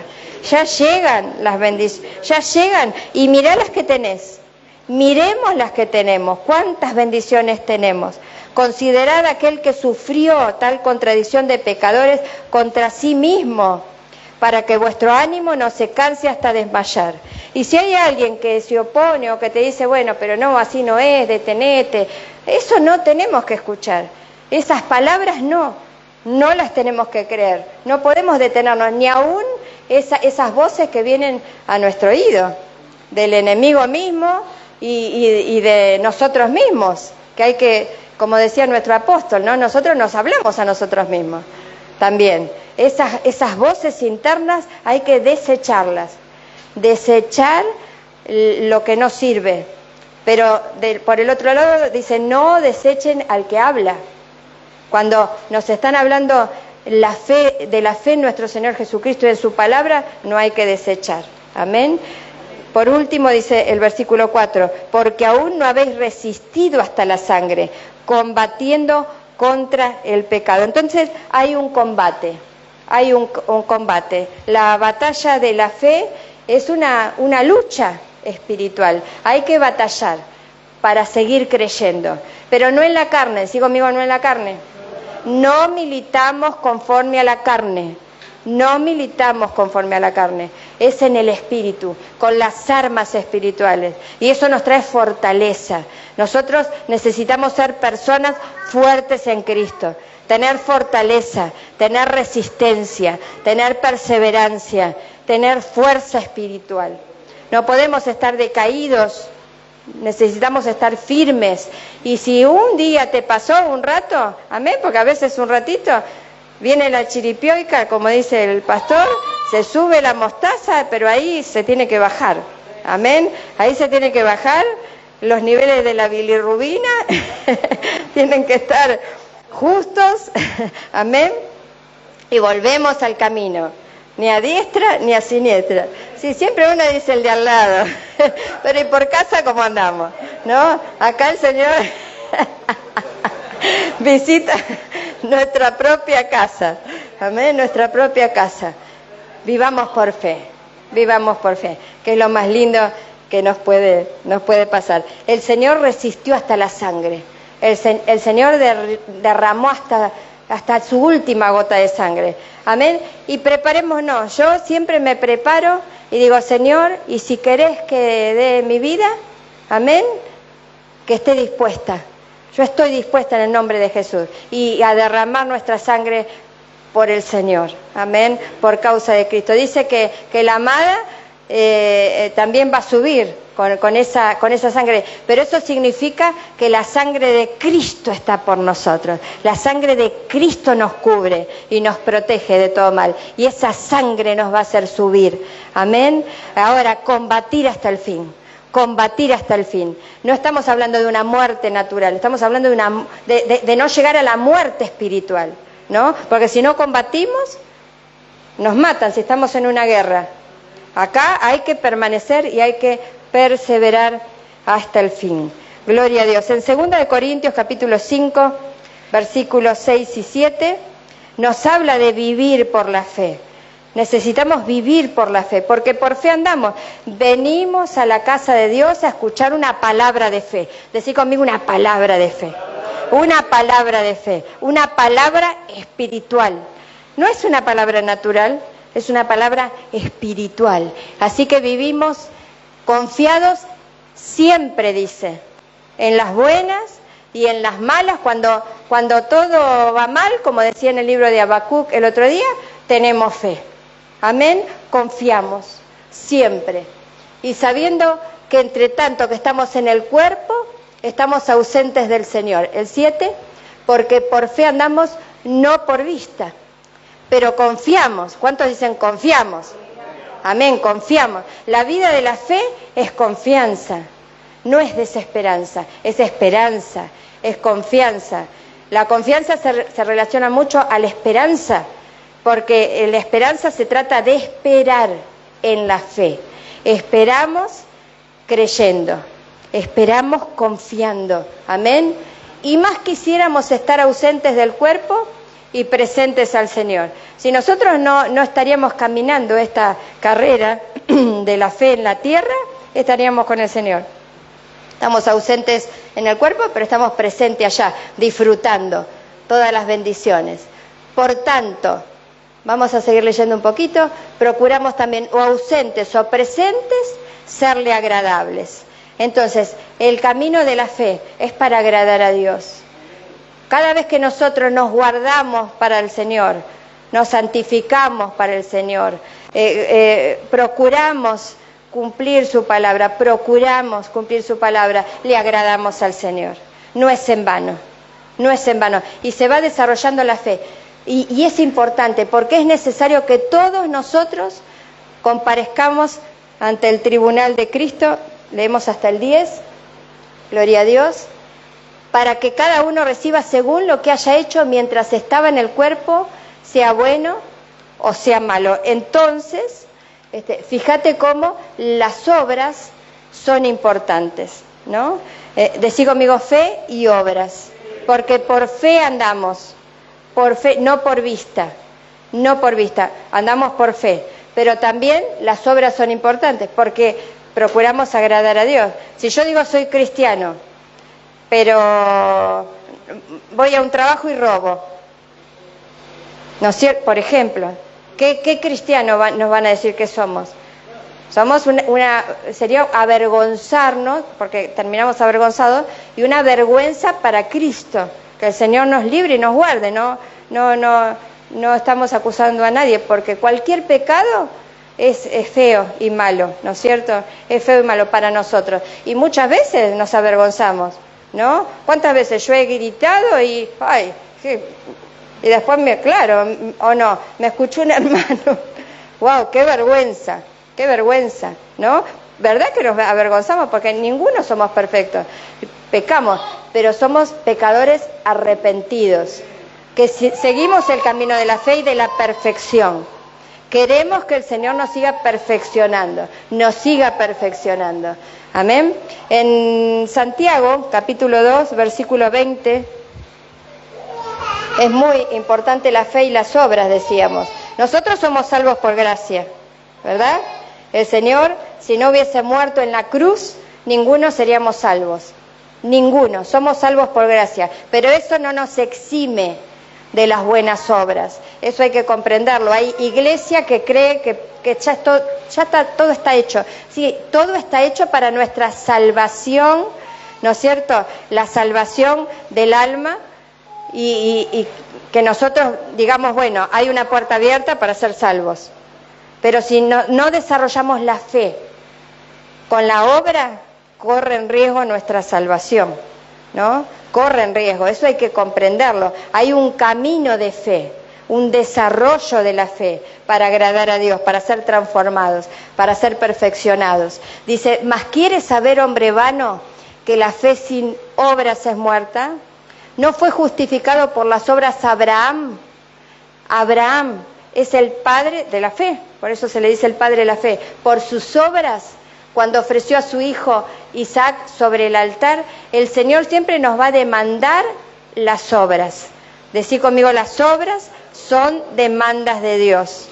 Ya llegan las bendiciones, ya llegan. Y mirá las que tenés. Miremos las que tenemos. ¿Cuántas bendiciones tenemos? Considerad aquel que sufrió tal contradicción de pecadores contra sí mismo, para que vuestro ánimo no se canse hasta desmayar. Y si hay alguien que se opone o que te dice, bueno, pero no, así no es, detenete, eso no tenemos que escuchar. Esas palabras no las tenemos que creer. No podemos detenernos, ni aún esas voces que vienen a nuestro oído, del enemigo mismo y de nosotros mismos, que hay que, como decía nuestro apóstol, ¿no? Nosotros nos hablamos a nosotros mismos también. Esas voces internas hay que desecharlas, desechar lo que no sirve. Pero por el otro lado dice, no desechen al que habla. Cuando nos están hablando de la fe en nuestro Señor Jesucristo y en su palabra, no hay que desechar. Amén. Por último dice el versículo 4, porque aún no habéis resistido hasta la sangre, combatiendo contra el pecado. Entonces hay un combate, combate. La batalla de la fe es una lucha espiritual. Hay que batallar para seguir creyendo, pero no en la carne. ¿Sigo conmigo? No en la carne. No militamos conforme a la carne. No militamos conforme a la carne, es en el espíritu, con las armas espirituales, y eso nos trae fortaleza. Nosotros necesitamos ser personas fuertes en Cristo, tener fortaleza, tener resistencia, tener perseverancia, tener fuerza espiritual. No podemos estar decaídos, necesitamos estar firmes. Y si un día te pasó un rato, amén, porque a veces un ratito viene la chiripioica, como dice el pastor, se sube la mostaza, pero ahí se tiene que bajar. Amén. Ahí se tiene que bajar. Los niveles de la bilirrubina tienen que estar justos. Amén. Y volvemos al camino. Ni a diestra ni a siniestra. Sí, siempre uno dice el de al lado. Pero ¿y por casa cómo andamos? ¿No? Acá el Señor visita nuestra propia casa. Amén, nuestra propia casa. Vivamos por fe, que es lo más lindo que nos puede pasar. El Señor resistió hasta la sangre. El Señor derramó hasta su última gota de sangre. Amén. Y preparémonos. Yo siempre me preparo y digo, Señor, y si querés que dé mi vida, amén, que esté dispuesta. Yo estoy dispuesta en el nombre de Jesús y a derramar nuestra sangre por el Señor. Amén. Por causa de Cristo. Dice que la amada también va a subir con esa sangre. Pero eso significa que la sangre de Cristo está por nosotros. La sangre de Cristo nos cubre y nos protege de todo mal. Y esa sangre nos va a hacer subir. Amén. Ahora, combatir hasta el fin. Combatir hasta el fin. No estamos hablando de una muerte natural, estamos hablando de no llegar a la muerte espiritual, ¿no? Porque si no combatimos, nos matan si estamos en una guerra. Acá hay que permanecer y hay que perseverar hasta el fin. Gloria a Dios. En 2 Corintios capítulo 5, versículos 6 y 7, nos habla de vivir por la fe. Necesitamos vivir por la fe, porque por fe andamos. Venimos a la casa de Dios a escuchar una palabra de fe. Decí conmigo, una palabra de fe. Una palabra de fe, una palabra espiritual. No es una palabra natural, es una palabra espiritual. Así que vivimos confiados siempre, dice, en las buenas y en las malas. Cuando todo va mal, como decía en el libro de Habacuc el otro día, tenemos fe. Amén, confiamos siempre. Y sabiendo que entre tanto que estamos en el cuerpo, estamos ausentes del Señor. El 7, porque por fe andamos, no por vista, pero confiamos. ¿Cuántos dicen confiamos? Amén, confiamos. La vida de la fe es confianza, no es desesperanza, es esperanza, es confianza. La confianza se relaciona mucho a la esperanza, porque la esperanza se trata de esperar en la fe. Esperamos creyendo, esperamos confiando, amén. Y más quisiéramos estar ausentes del cuerpo y presentes al Señor. Si nosotros no estaríamos caminando esta carrera de la fe en la tierra, estaríamos con el Señor. Estamos ausentes en el cuerpo, pero estamos presentes allá, disfrutando todas las bendiciones. Por tanto, vamos a seguir leyendo un poquito, procuramos también, o ausentes o presentes, serle agradables. Entonces, el camino de la fe es para agradar a Dios. Cada vez que nosotros nos guardamos para el Señor, nos santificamos para el Señor, procuramos cumplir su palabra, le agradamos al Señor. No es en vano, no es en vano. Y se va desarrollando la fe. Y es importante porque es necesario que todos nosotros comparezcamos ante el tribunal de Cristo, leemos hasta el 10, gloria a Dios, para que cada uno reciba según lo que haya hecho mientras estaba en el cuerpo, sea bueno o sea malo. Entonces, fíjate cómo las obras son importantes, ¿no? Decí conmigo fe y obras, porque por fe andamos, por fe, no por vista, andamos por fe, pero también las obras son importantes, porque procuramos agradar a Dios. Si yo digo soy cristiano, pero voy a un trabajo y robo, ¿no es cierto? Por ejemplo, ¿qué cristiano nos van a decir que somos? Somos sería avergonzarnos, porque terminamos avergonzados, y una vergüenza para Cristo, que el Señor nos libre y nos guarde, no estamos acusando a nadie, porque cualquier pecado es feo y malo, ¿no es cierto? Es feo y malo para nosotros, y muchas veces nos avergonzamos, ¿no? ¿Cuántas veces yo he gritado y, ay, y después claro, o no, me escuchó un hermano, wow, qué vergüenza, ¿no? ¿Verdad que nos avergonzamos? Porque ninguno somos perfectos, pecamos, pero somos pecadores arrepentidos, que seguimos el camino de la fe y de la perfección. Queremos que el Señor nos siga perfeccionando. Amén. En Santiago, capítulo 2, versículo 20, es muy importante la fe y las obras, decíamos. Nosotros somos salvos por gracia, ¿verdad? El Señor, si no hubiese muerto en la cruz, ninguno seríamos salvos. Ninguno, somos salvos por gracia. Pero eso no nos exime de las buenas obras. Eso hay que comprenderlo. Hay iglesia que cree que todo está hecho. Sí, todo está hecho para nuestra salvación, ¿no es cierto? La salvación del alma y que nosotros digamos, bueno, hay una puerta abierta para ser salvos. Pero si no desarrollamos la fe con la obra, corre en riesgo nuestra salvación, ¿no? Corre en riesgo, eso hay que comprenderlo. Hay un camino de fe, un desarrollo de la fe para agradar a Dios, para ser transformados, para ser perfeccionados. Dice, ¿mas quieres saber, hombre vano, que la fe sin obras es muerta? ¿No fue justificado por las obras Abraham? Abraham es el padre de la fe, por eso se le dice el padre de la fe. Por sus obras, cuando ofreció a su hijo Isaac sobre el altar, el Señor siempre nos va a demandar las obras. Decí conmigo, las obras son demandas de Dios.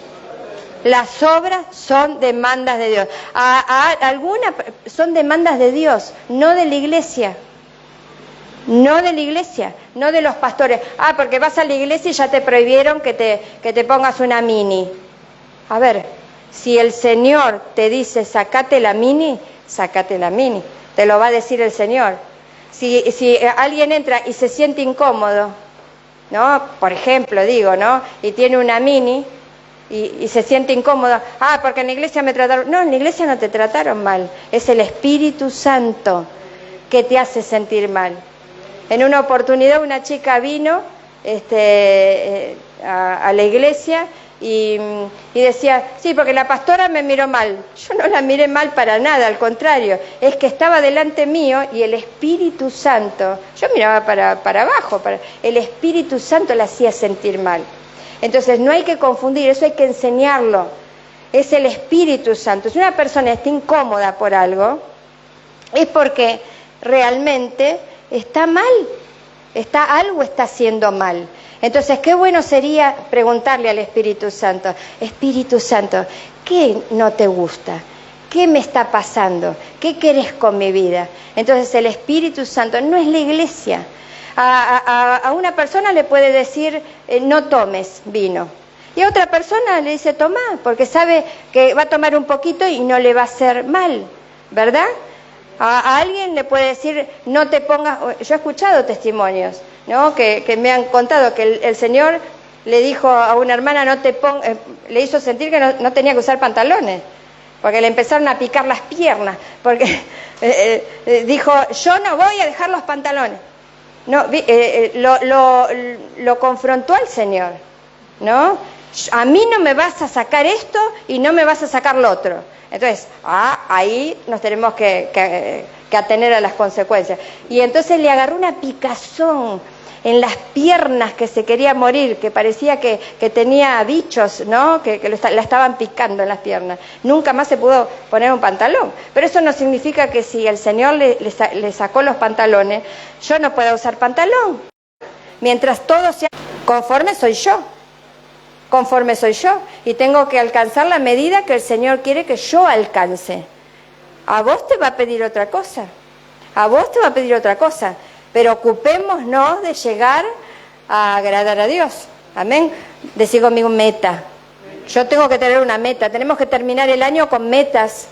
Las obras son demandas de Dios. Algunas son demandas de Dios, no de la iglesia. No de la iglesia, no de los pastores. Porque vas a la iglesia y ya te prohibieron que te pongas una mini. A ver, si el Señor te dice sácate la mini, te lo va a decir el Señor. Si alguien entra y se siente incómodo, ¿no? Por ejemplo, digo, ¿no? Y tiene una mini y se siente incómodo, porque en la iglesia me trataron. No, en la iglesia no te trataron mal, es el Espíritu Santo que te hace sentir mal. En una oportunidad una chica vino a la iglesia y decía, sí, porque la pastora me miró mal. Yo no la miré mal para nada, al contrario, es que estaba delante mío y el Espíritu Santo, yo miraba para abajo, el Espíritu Santo la hacía sentir mal. Entonces no hay que confundir, eso hay que enseñarlo. Es el Espíritu Santo. Si una persona está incómoda por algo, es porque realmente está mal, algo está haciendo mal. Entonces, qué bueno sería preguntarle al Espíritu Santo, Espíritu Santo, ¿qué no te gusta? ¿Qué me está pasando? ¿Qué querés con mi vida? Entonces, el Espíritu Santo no es la iglesia. A una persona le puede decir, no tomes vino. Y a otra persona le dice, toma, porque sabe que va a tomar un poquito y no le va a hacer mal, ¿verdad? A alguien le puede decir, no te pongas... Yo he escuchado testimonios, ¿no? que me han contado que el Señor le dijo a una hermana, le hizo sentir que no tenía que usar pantalones, porque le empezaron a picar las piernas, porque dijo, yo no voy a dejar los pantalones. No, lo confrontó al Señor, ¿no? A mí no me vas a sacar esto y no me vas a sacar lo otro. Entonces, ahí nos tenemos que atener a las consecuencias. Y entonces le agarró una picazón en las piernas, que se quería morir, que parecía que tenía bichos, ¿no? Que la estaban picando en las piernas. Nunca más se pudo poner un pantalón. Pero eso no significa que si el Señor le sacó los pantalones, yo no pueda usar pantalón. Mientras todo sea conforme soy yo. Conforme soy yo, y tengo que alcanzar la medida que el Señor quiere que yo alcance. A vos te va a pedir otra cosa, pero ocupémonos de llegar a agradar a Dios. Amén. Decí conmigo, meta. Yo tengo que tener una meta, tenemos que terminar el año con metas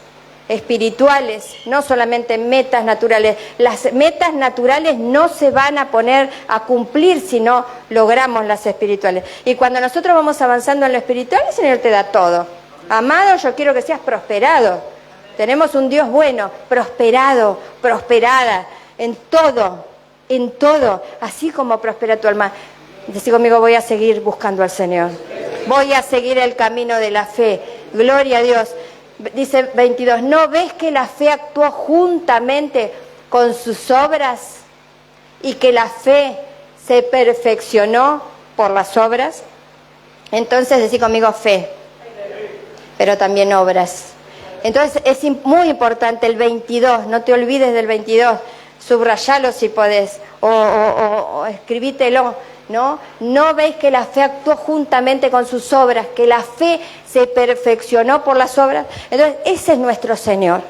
espirituales, no solamente metas naturales. Las metas naturales no se van a poner a cumplir si no logramos las espirituales. Y cuando nosotros vamos avanzando en lo espiritual, el Señor te da todo. Amado, yo quiero que seas prosperado. Tenemos un Dios bueno, prosperado, prosperada, en todo, así como prospera tu alma. Decí conmigo, voy a seguir buscando al Señor. Voy a seguir el camino de la fe. Gloria a Dios. Dice 22, ¿no ves que la fe actuó juntamente con sus obras y que la fe se perfeccionó por las obras? Entonces, decí conmigo fe, pero también obras. Entonces, es muy importante el 22, no te olvides del 22, subrayalo si podés, o escribítelo. ¿No veis que la fe actuó juntamente con sus obras, que la fe se perfeccionó por las obras? Entonces, ese es nuestro Señor,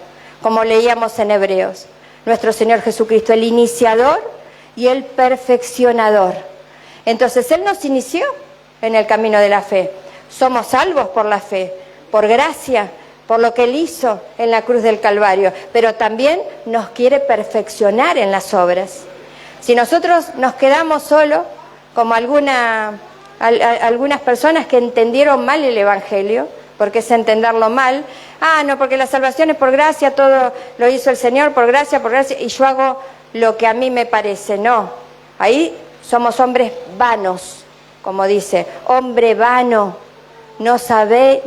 como leíamos en Hebreos, nuestro Señor Jesucristo, el iniciador y el perfeccionador. Entonces, Él nos inició en el camino de la fe. Somos salvos por la fe, por gracia, por lo que Él hizo en la cruz del Calvario, pero también nos quiere perfeccionar en las obras. Si nosotros nos quedamos solos, como algunas personas que entendieron mal el Evangelio, porque es entenderlo mal. No, porque la salvación es por gracia, todo lo hizo el Señor por gracia, y yo hago lo que a mí me parece. No, ahí somos hombres vanos, como dice, hombre vano, no saben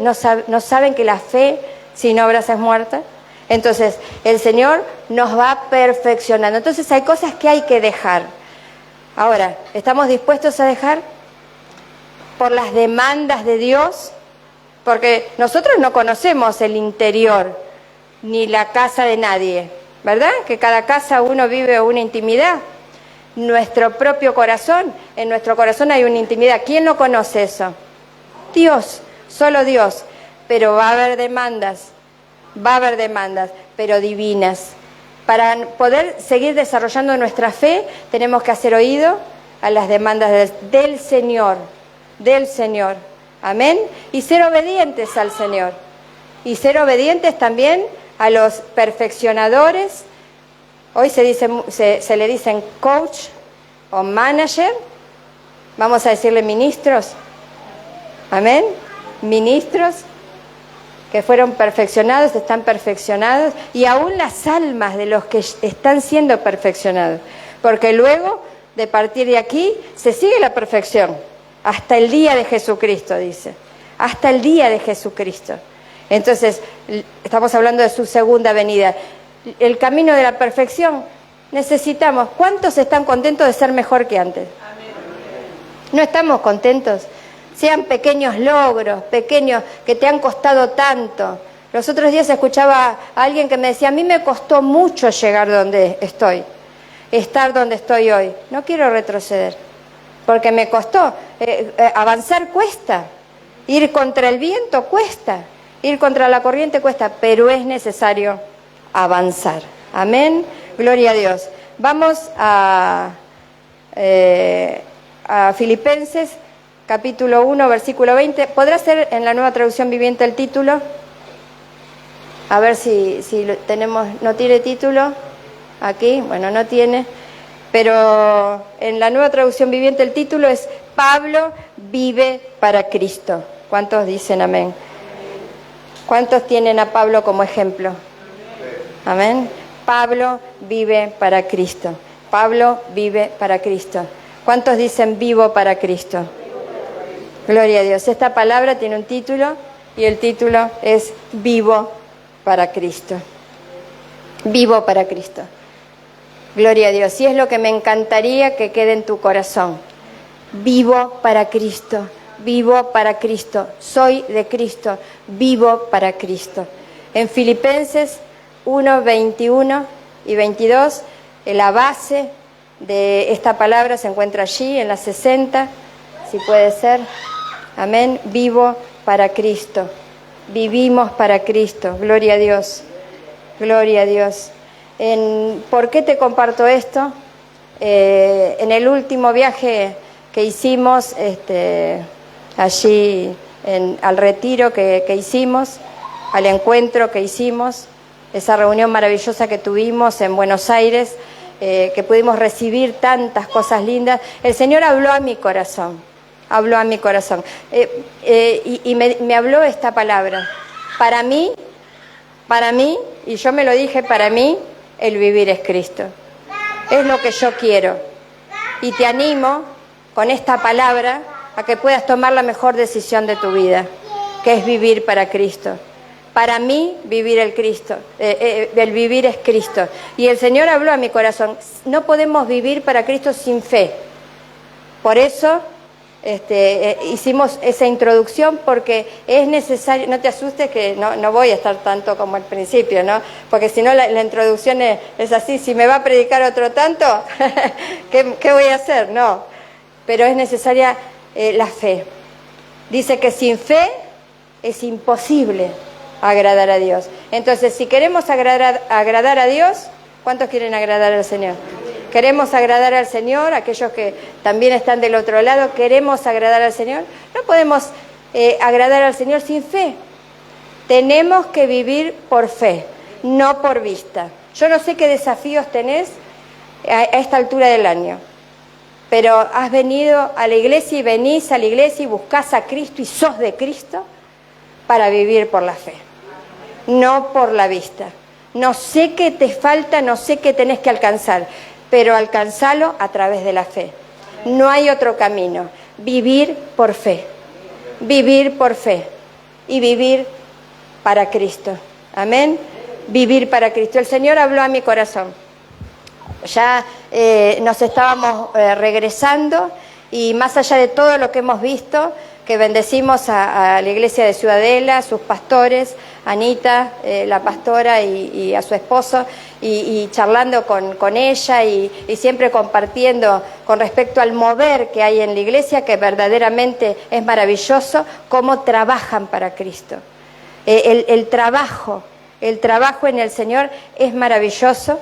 que la fe sin obras es muerta. Entonces, el Señor nos va perfeccionando. Entonces, hay cosas que hay que dejar. Ahora, ¿estamos dispuestos a dejar por las demandas de Dios? Porque nosotros no conocemos el interior ni la casa de nadie, ¿verdad? Que cada casa uno vive una intimidad. Nuestro propio corazón, en nuestro corazón hay una intimidad. ¿Quién no conoce eso? Dios, solo Dios. Pero va a haber demandas, pero divinas. Para poder seguir desarrollando nuestra fe, tenemos que hacer oído a las demandas del Señor. Amén. Y ser obedientes al Señor. Y ser obedientes también a los perfeccionadores. Hoy se le dicen coach o manager. Vamos a decirle ministros. Amén. Ministros que fueron perfeccionados, están perfeccionados, y aún las almas de los que están siendo perfeccionados, porque luego de partir de aquí se sigue la perfección, hasta el día de Jesucristo, dice, hasta el día de Jesucristo. Entonces, estamos hablando de su segunda venida. El camino de la perfección, necesitamos, ¿cuántos están contentos de ser mejor que antes? No estamos contentos sean pequeños logros, pequeños que te han costado tanto. Los otros días escuchaba a alguien que me decía, a mí me costó mucho llegar donde estoy, estar donde estoy hoy. No quiero retroceder, porque me costó. Avanzar cuesta, ir contra el viento cuesta, ir contra la corriente cuesta, pero es necesario avanzar. Amén, gloria a Dios. Vamos a Filipenses, capítulo 1, versículo 20. ¿Podrá ser en la Nueva Traducción Viviente el título? A ver si tenemos, no tiene título aquí, bueno, no tiene, pero en la Nueva Traducción Viviente el título es Pablo vive para Cristo. ¿Cuántos dicen amén? ¿Cuántos tienen a Pablo como ejemplo? Amén. Pablo vive para Cristo. Pablo vive para Cristo. ¿Cuántos dicen vivo para Cristo? Gloria a Dios. Esta palabra tiene un título y el título es vivo para Cristo. Vivo para Cristo. Gloria a Dios. Y es lo que me encantaría que quede en tu corazón. Vivo para Cristo. Vivo para Cristo. Soy de Cristo. Vivo para Cristo. En Filipenses 1, 21 y 22, la base de esta palabra se encuentra allí, en la 60, si puede ser. Amén. Vivo para Cristo. Vivimos para Cristo. Gloria a Dios. Gloria a Dios. ¿Por qué te comparto esto? En el último viaje que hicimos, allí al retiro que hicimos, al encuentro que hicimos, esa reunión maravillosa que tuvimos en Buenos Aires, que pudimos recibir tantas cosas lindas, el Señor habló a mi corazón, habló a mi corazón, y me habló esta palabra: para mí, y yo me lo dije, para mí, el vivir es Cristo, es lo que yo quiero, y te animo con esta palabra a que puedas tomar la mejor decisión de tu vida, que es vivir para Cristo. Para mí, vivir el vivir es Cristo. Y el Señor habló a mi corazón, no podemos vivir para Cristo sin fe. Por eso hicimos esa introducción, porque es necesario, no te asustes que no voy a estar tanto como al principio, ¿no? Porque si no la introducción es así, si me va a predicar otro tanto, ¿qué voy a hacer? No, pero es necesaria la fe. Dice que sin fe es imposible agradar a Dios. Entonces, si queremos agradar a Dios, ¿cuántos quieren agradar al Señor? Queremos agradar al Señor, aquellos que también están del otro lado, queremos agradar al Señor. No podemos agradar al Señor sin fe. Tenemos que vivir por fe, no por vista. Yo no sé qué desafíos tenés a esta altura del año, pero has venido a la iglesia y venís a la iglesia y buscás a Cristo y sos de Cristo para vivir por la fe, no por la vista. No sé qué te falta, no sé qué tenés que alcanzar, pero alcanzalo a través de la fe. No hay otro camino. Vivir por fe y vivir para Cristo. Amén. Vivir para Cristo. El Señor habló a mi corazón. Ya nos estábamos regresando, y más allá de todo lo que hemos visto, que bendecimos a la iglesia de Ciudadela, a sus pastores, Anita, la pastora, y a su esposo, y charlando con ella y siempre compartiendo con respecto al mover que hay en la iglesia, que verdaderamente es maravilloso, cómo trabajan para Cristo. El trabajo en el Señor es maravilloso.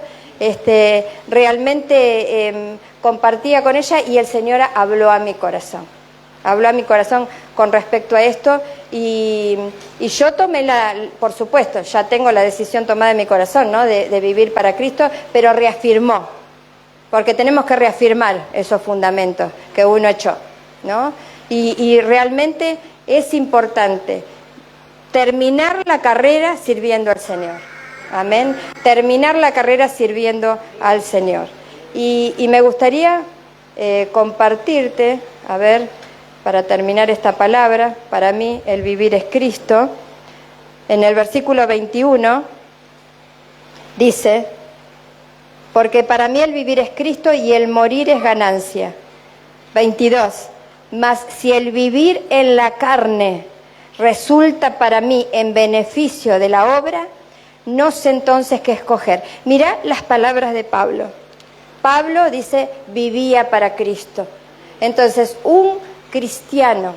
Realmente compartía con ella, y el Señor habló a mi corazón. Habló a mi corazón con respecto a esto, y yo tomé por supuesto, ya tengo la decisión tomada en mi corazón, ¿no? De vivir para Cristo, pero reafirmó, porque tenemos que reafirmar esos fundamentos que uno echó, ¿no? Y realmente es importante terminar la carrera sirviendo al Señor. Amén. Terminar la carrera sirviendo al Señor. Y me gustaría compartirte, a ver, para terminar esta palabra, para mí el vivir es Cristo. En el versículo 21 dice: porque para mí el vivir es Cristo y el morir es ganancia. 22. Mas si el vivir en la carne resulta para mí en beneficio de la obra, no sé entonces qué escoger. Mirá las palabras de Pablo. Pablo dice, vivía para Cristo. Entonces, un cristiano,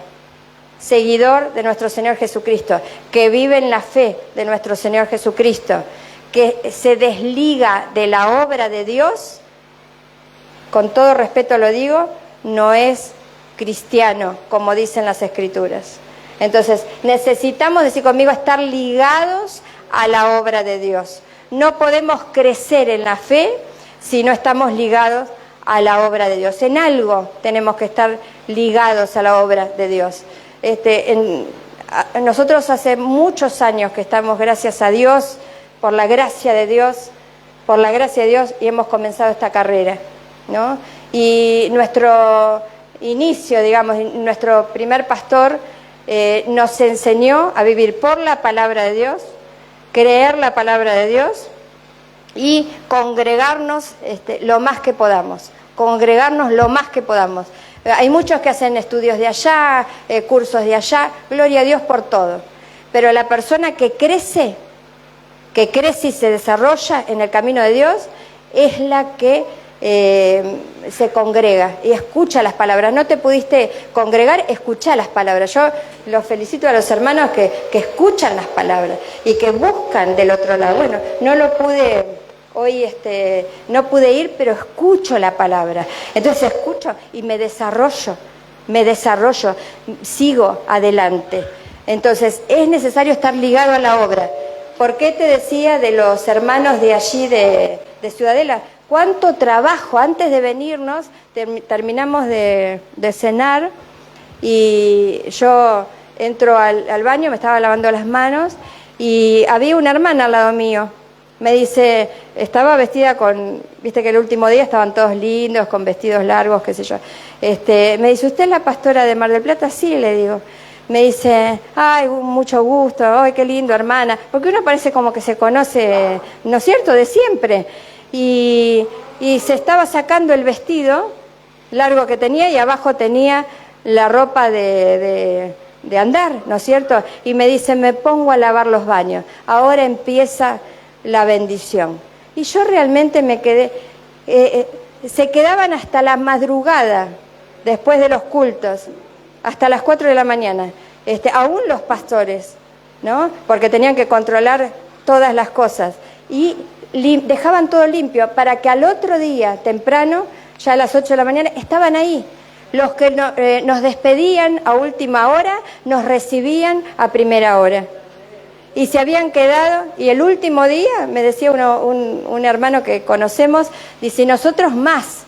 seguidor de nuestro Señor Jesucristo, que vive en la fe de nuestro Señor Jesucristo, que se desliga de la obra de Dios, con todo respeto lo digo, no es cristiano, como dicen las Escrituras. Entonces, necesitamos, decir conmigo, estar ligados a la obra de Dios. No podemos crecer en la fe si no estamos ligados a la obra de Dios. En algo tenemos que estar ligados a la obra de Dios. Nosotros hace muchos años que estamos, gracias a Dios, por la gracia de Dios, y hemos comenzado esta carrera, ¿no? Y nuestro inicio, digamos, nuestro primer pastor nos enseñó a vivir por la palabra de Dios, creer la palabra de Dios y congregarnos lo más que podamos, Hay muchos que hacen estudios de allá, cursos de allá, gloria a Dios por todo, pero la persona que crece y se desarrolla en el camino de Dios es la que se congrega y escucha las palabras. No te pudiste congregar, escucha las palabras. Yo los felicito a los hermanos que escuchan las palabras y que buscan del otro lado. Bueno, no lo pude hoy, no pude ir, pero escucho la palabra. Entonces escucho y me desarrollo, sigo adelante. Entonces es necesario estar ligado a la obra. ¿Por qué te decía de los hermanos de allí de Ciudadela? ¿Cuánto trabajo? Antes de venirnos, terminamos de cenar y yo entro al baño, me estaba lavando las manos y había una hermana al lado mío. Me dice, estaba vestida viste que el último día estaban todos lindos, con vestidos largos, qué sé yo. Me dice, ¿usted es la pastora de Mar del Plata? Sí, le digo. Me dice, ay, mucho gusto, ay, qué lindo, hermana. Porque uno parece como que se conoce, ¿no es cierto?, de siempre. Y se estaba sacando el vestido largo que tenía y abajo tenía la ropa de andar, ¿no es cierto? Y me dice, me pongo a lavar los baños, ahora empieza la bendición. Y yo realmente me quedé, se quedaban hasta la madrugada, después de los cultos, hasta las 4 de la mañana, aún los pastores, ¿no? Porque tenían que controlar todas las cosas. Y dejaban todo limpio para que al otro día, temprano, ya a las 8 de la mañana, estaban ahí. Los que nos despedían a última hora, nos recibían a primera hora. Y se habían quedado, y el último día, me decía un hermano que conocemos, dice, nosotros más,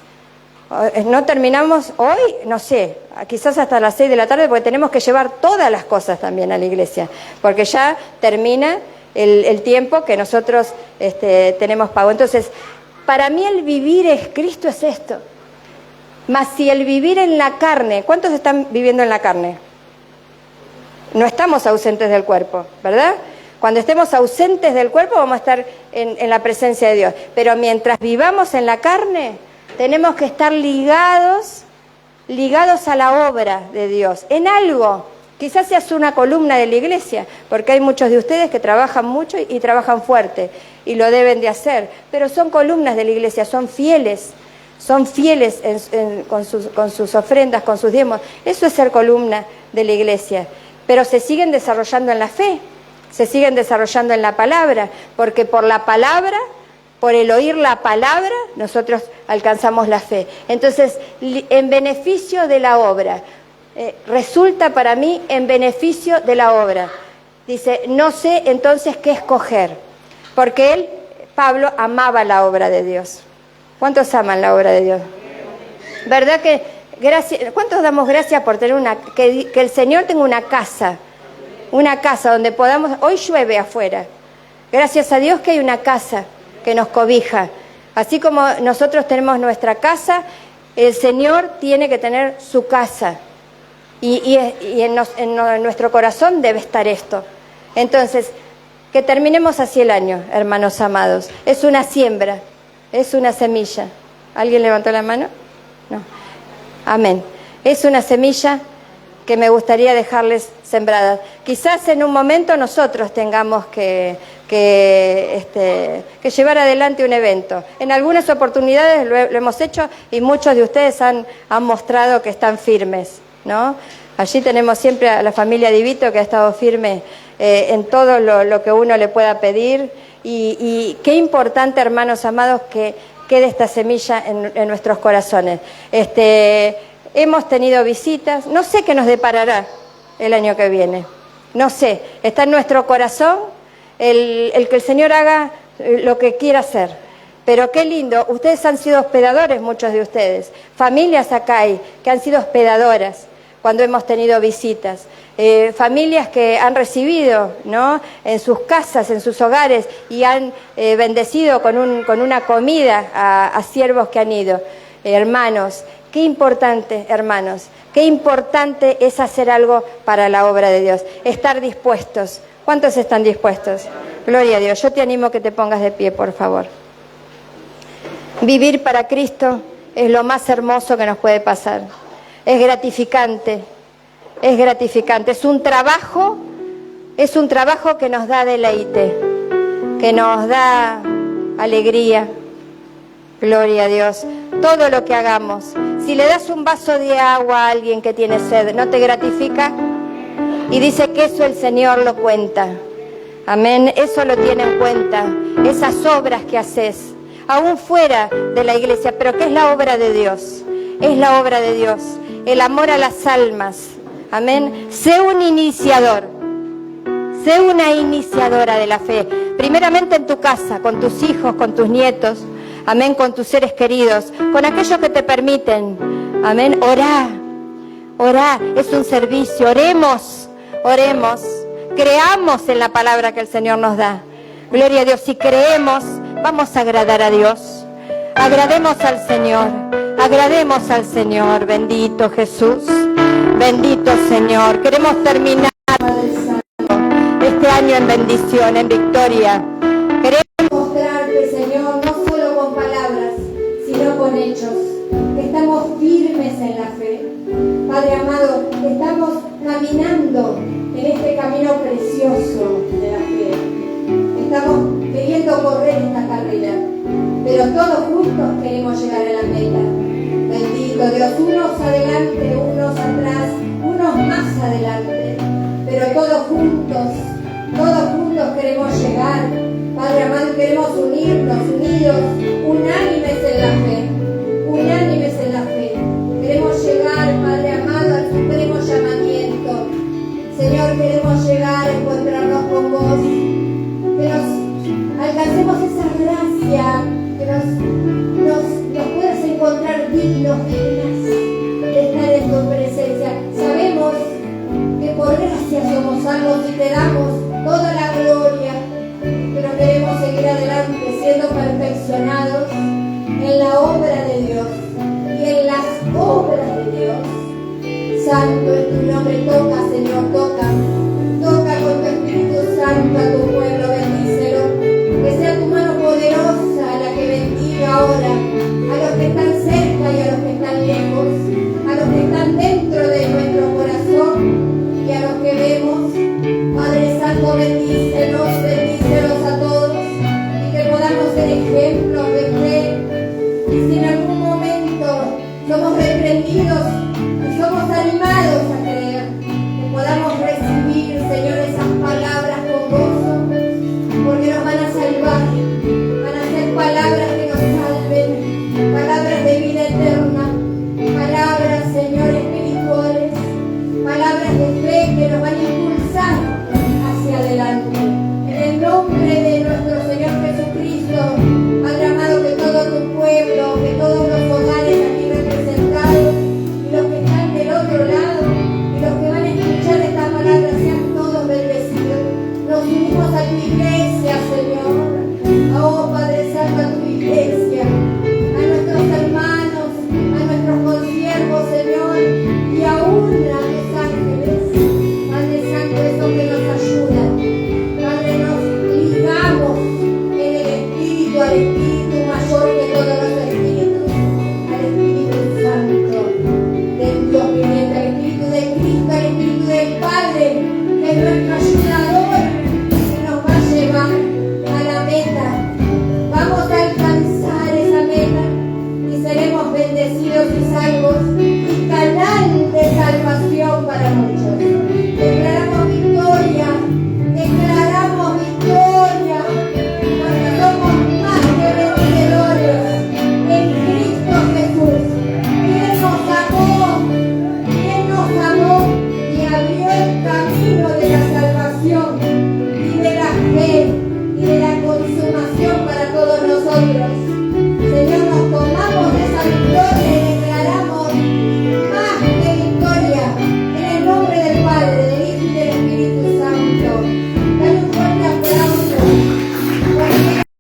no terminamos hoy, no sé, quizás hasta las 6 de la tarde, porque tenemos que llevar todas las cosas también a la iglesia, porque ya termina el tiempo que nosotros tenemos pago. Entonces, para mí el vivir es Cristo, es esto. Mas si el vivir en la carne, ¿cuántos están viviendo en la carne? No estamos ausentes del cuerpo, ¿verdad? Cuando estemos ausentes del cuerpo vamos a estar en la presencia de Dios. Pero mientras vivamos en la carne, tenemos que estar ligados a la obra de Dios, en algo. Quizás seas una columna de la iglesia, porque hay muchos de ustedes que trabajan mucho y trabajan fuerte, y lo deben de hacer, pero son columnas de la iglesia, son fieles con sus ofrendas, con sus diezmos. Eso es ser columna de la iglesia, pero se siguen desarrollando en la fe, se siguen desarrollando en la palabra, porque por la palabra, por el oír la palabra, nosotros alcanzamos la fe. Entonces, en beneficio de la obra, resulta para mí en beneficio de la obra. Dice, no sé entonces qué escoger, porque Pablo, amaba la obra de Dios. ¿Cuántos aman la obra de Dios? ¿Verdad que cuántos damos gracias por tener que el Señor tenga una casa donde podamos, hoy llueve afuera, gracias a Dios que hay una casa que nos cobija, así como nosotros tenemos nuestra casa, el Señor tiene que tener su casa. Y en nuestro corazón debe estar esto. Entonces, que terminemos así el año, hermanos amados. Es una siembra, es una semilla. ¿Alguien levantó la mano? No. Amén. Es una semilla que me gustaría dejarles sembradas. Quizás en un momento nosotros tengamos que llevar adelante un evento. En algunas oportunidades lo hemos hecho y muchos de ustedes han mostrado que están firmes, ¿no? Allí tenemos siempre a la familia Divito, que ha estado firme en todo lo que uno le pueda pedir. Y qué importante, hermanos amados, que quede esta semilla en nuestros corazones. Hemos tenido visitas, no sé qué nos deparará el año que viene, no sé, está en nuestro corazón el que el Señor haga lo que quiera hacer. Pero qué lindo, ustedes han sido hospedadores, muchos de ustedes, familias acá hay que han sido hospedadoras cuando hemos tenido visitas, familias que han recibido, ¿no?, en sus casas, en sus hogares, y han bendecido con una comida a siervos que han ido. Hermanos, qué importante, hermanos, qué importante es hacer algo para la obra de Dios, estar dispuestos. ¿Cuántos están dispuestos? Gloria a Dios. Yo te animo a que te pongas de pie, por favor. Vivir para Cristo es lo más hermoso que nos puede pasar. Es gratificante, es un trabajo que nos da deleite, que nos da alegría. Gloria a Dios. Todo lo que hagamos, si le das un vaso de agua a alguien que tiene sed, ¿no te gratifica? Y dice que eso el Señor lo cuenta. Amén, eso lo tiene en cuenta, esas obras que haces, aún fuera de la iglesia, pero que es la obra de Dios, es la obra de Dios, el amor a las almas. Amén, sé un iniciador, sé una iniciadora de la fe, primeramente en tu casa, con tus hijos, con tus nietos, amén, con tus seres queridos, con aquellos que te permiten, amén. Orá, es un servicio, oremos, creamos en la palabra que el Señor nos da. Gloria a Dios, si creemos, vamos a agradar a Dios. Agrademos al Señor, bendito Jesús, bendito Señor. Queremos terminar este año en bendición, en victoria. Queremos mostrarte, Señor, no solo con palabras, sino con hechos, que estamos firmes en la fe. Padre amado, estamos caminando en este camino precioso de la fe. Estamos queriendo correr esta carrera, pero todos juntos queremos llegar a la meta. Bendito Dios, unos adelante, unos atrás, unos más adelante, pero todos juntos queremos llegar. Padre amado, queremos unirnos, unidos, unánimes en la fe, queremos llegar, Padre amado, al supremo llamamiento. Señor, queremos llegar a encontrarnos con vos, que nos alcancemos esa gracia, que nos puedas encontrar dignos de estar en tu presencia. Sabemos que por gracia somos salvos y te damos toda la gloria, pero queremos seguir adelante siendo perfeccionados en la obra de Dios y en las obras de Dios. Santo es tu nombre, toca, Señor, toca con tu Espíritu Santo a tu pueblo, bendícelo, que sea tu mano poderosa la que bendiga ahora a los que están cerca y a los que están lejos, a los que están dentro de nuestro corazón y a los que vemos. Padre Santo, bendícelos,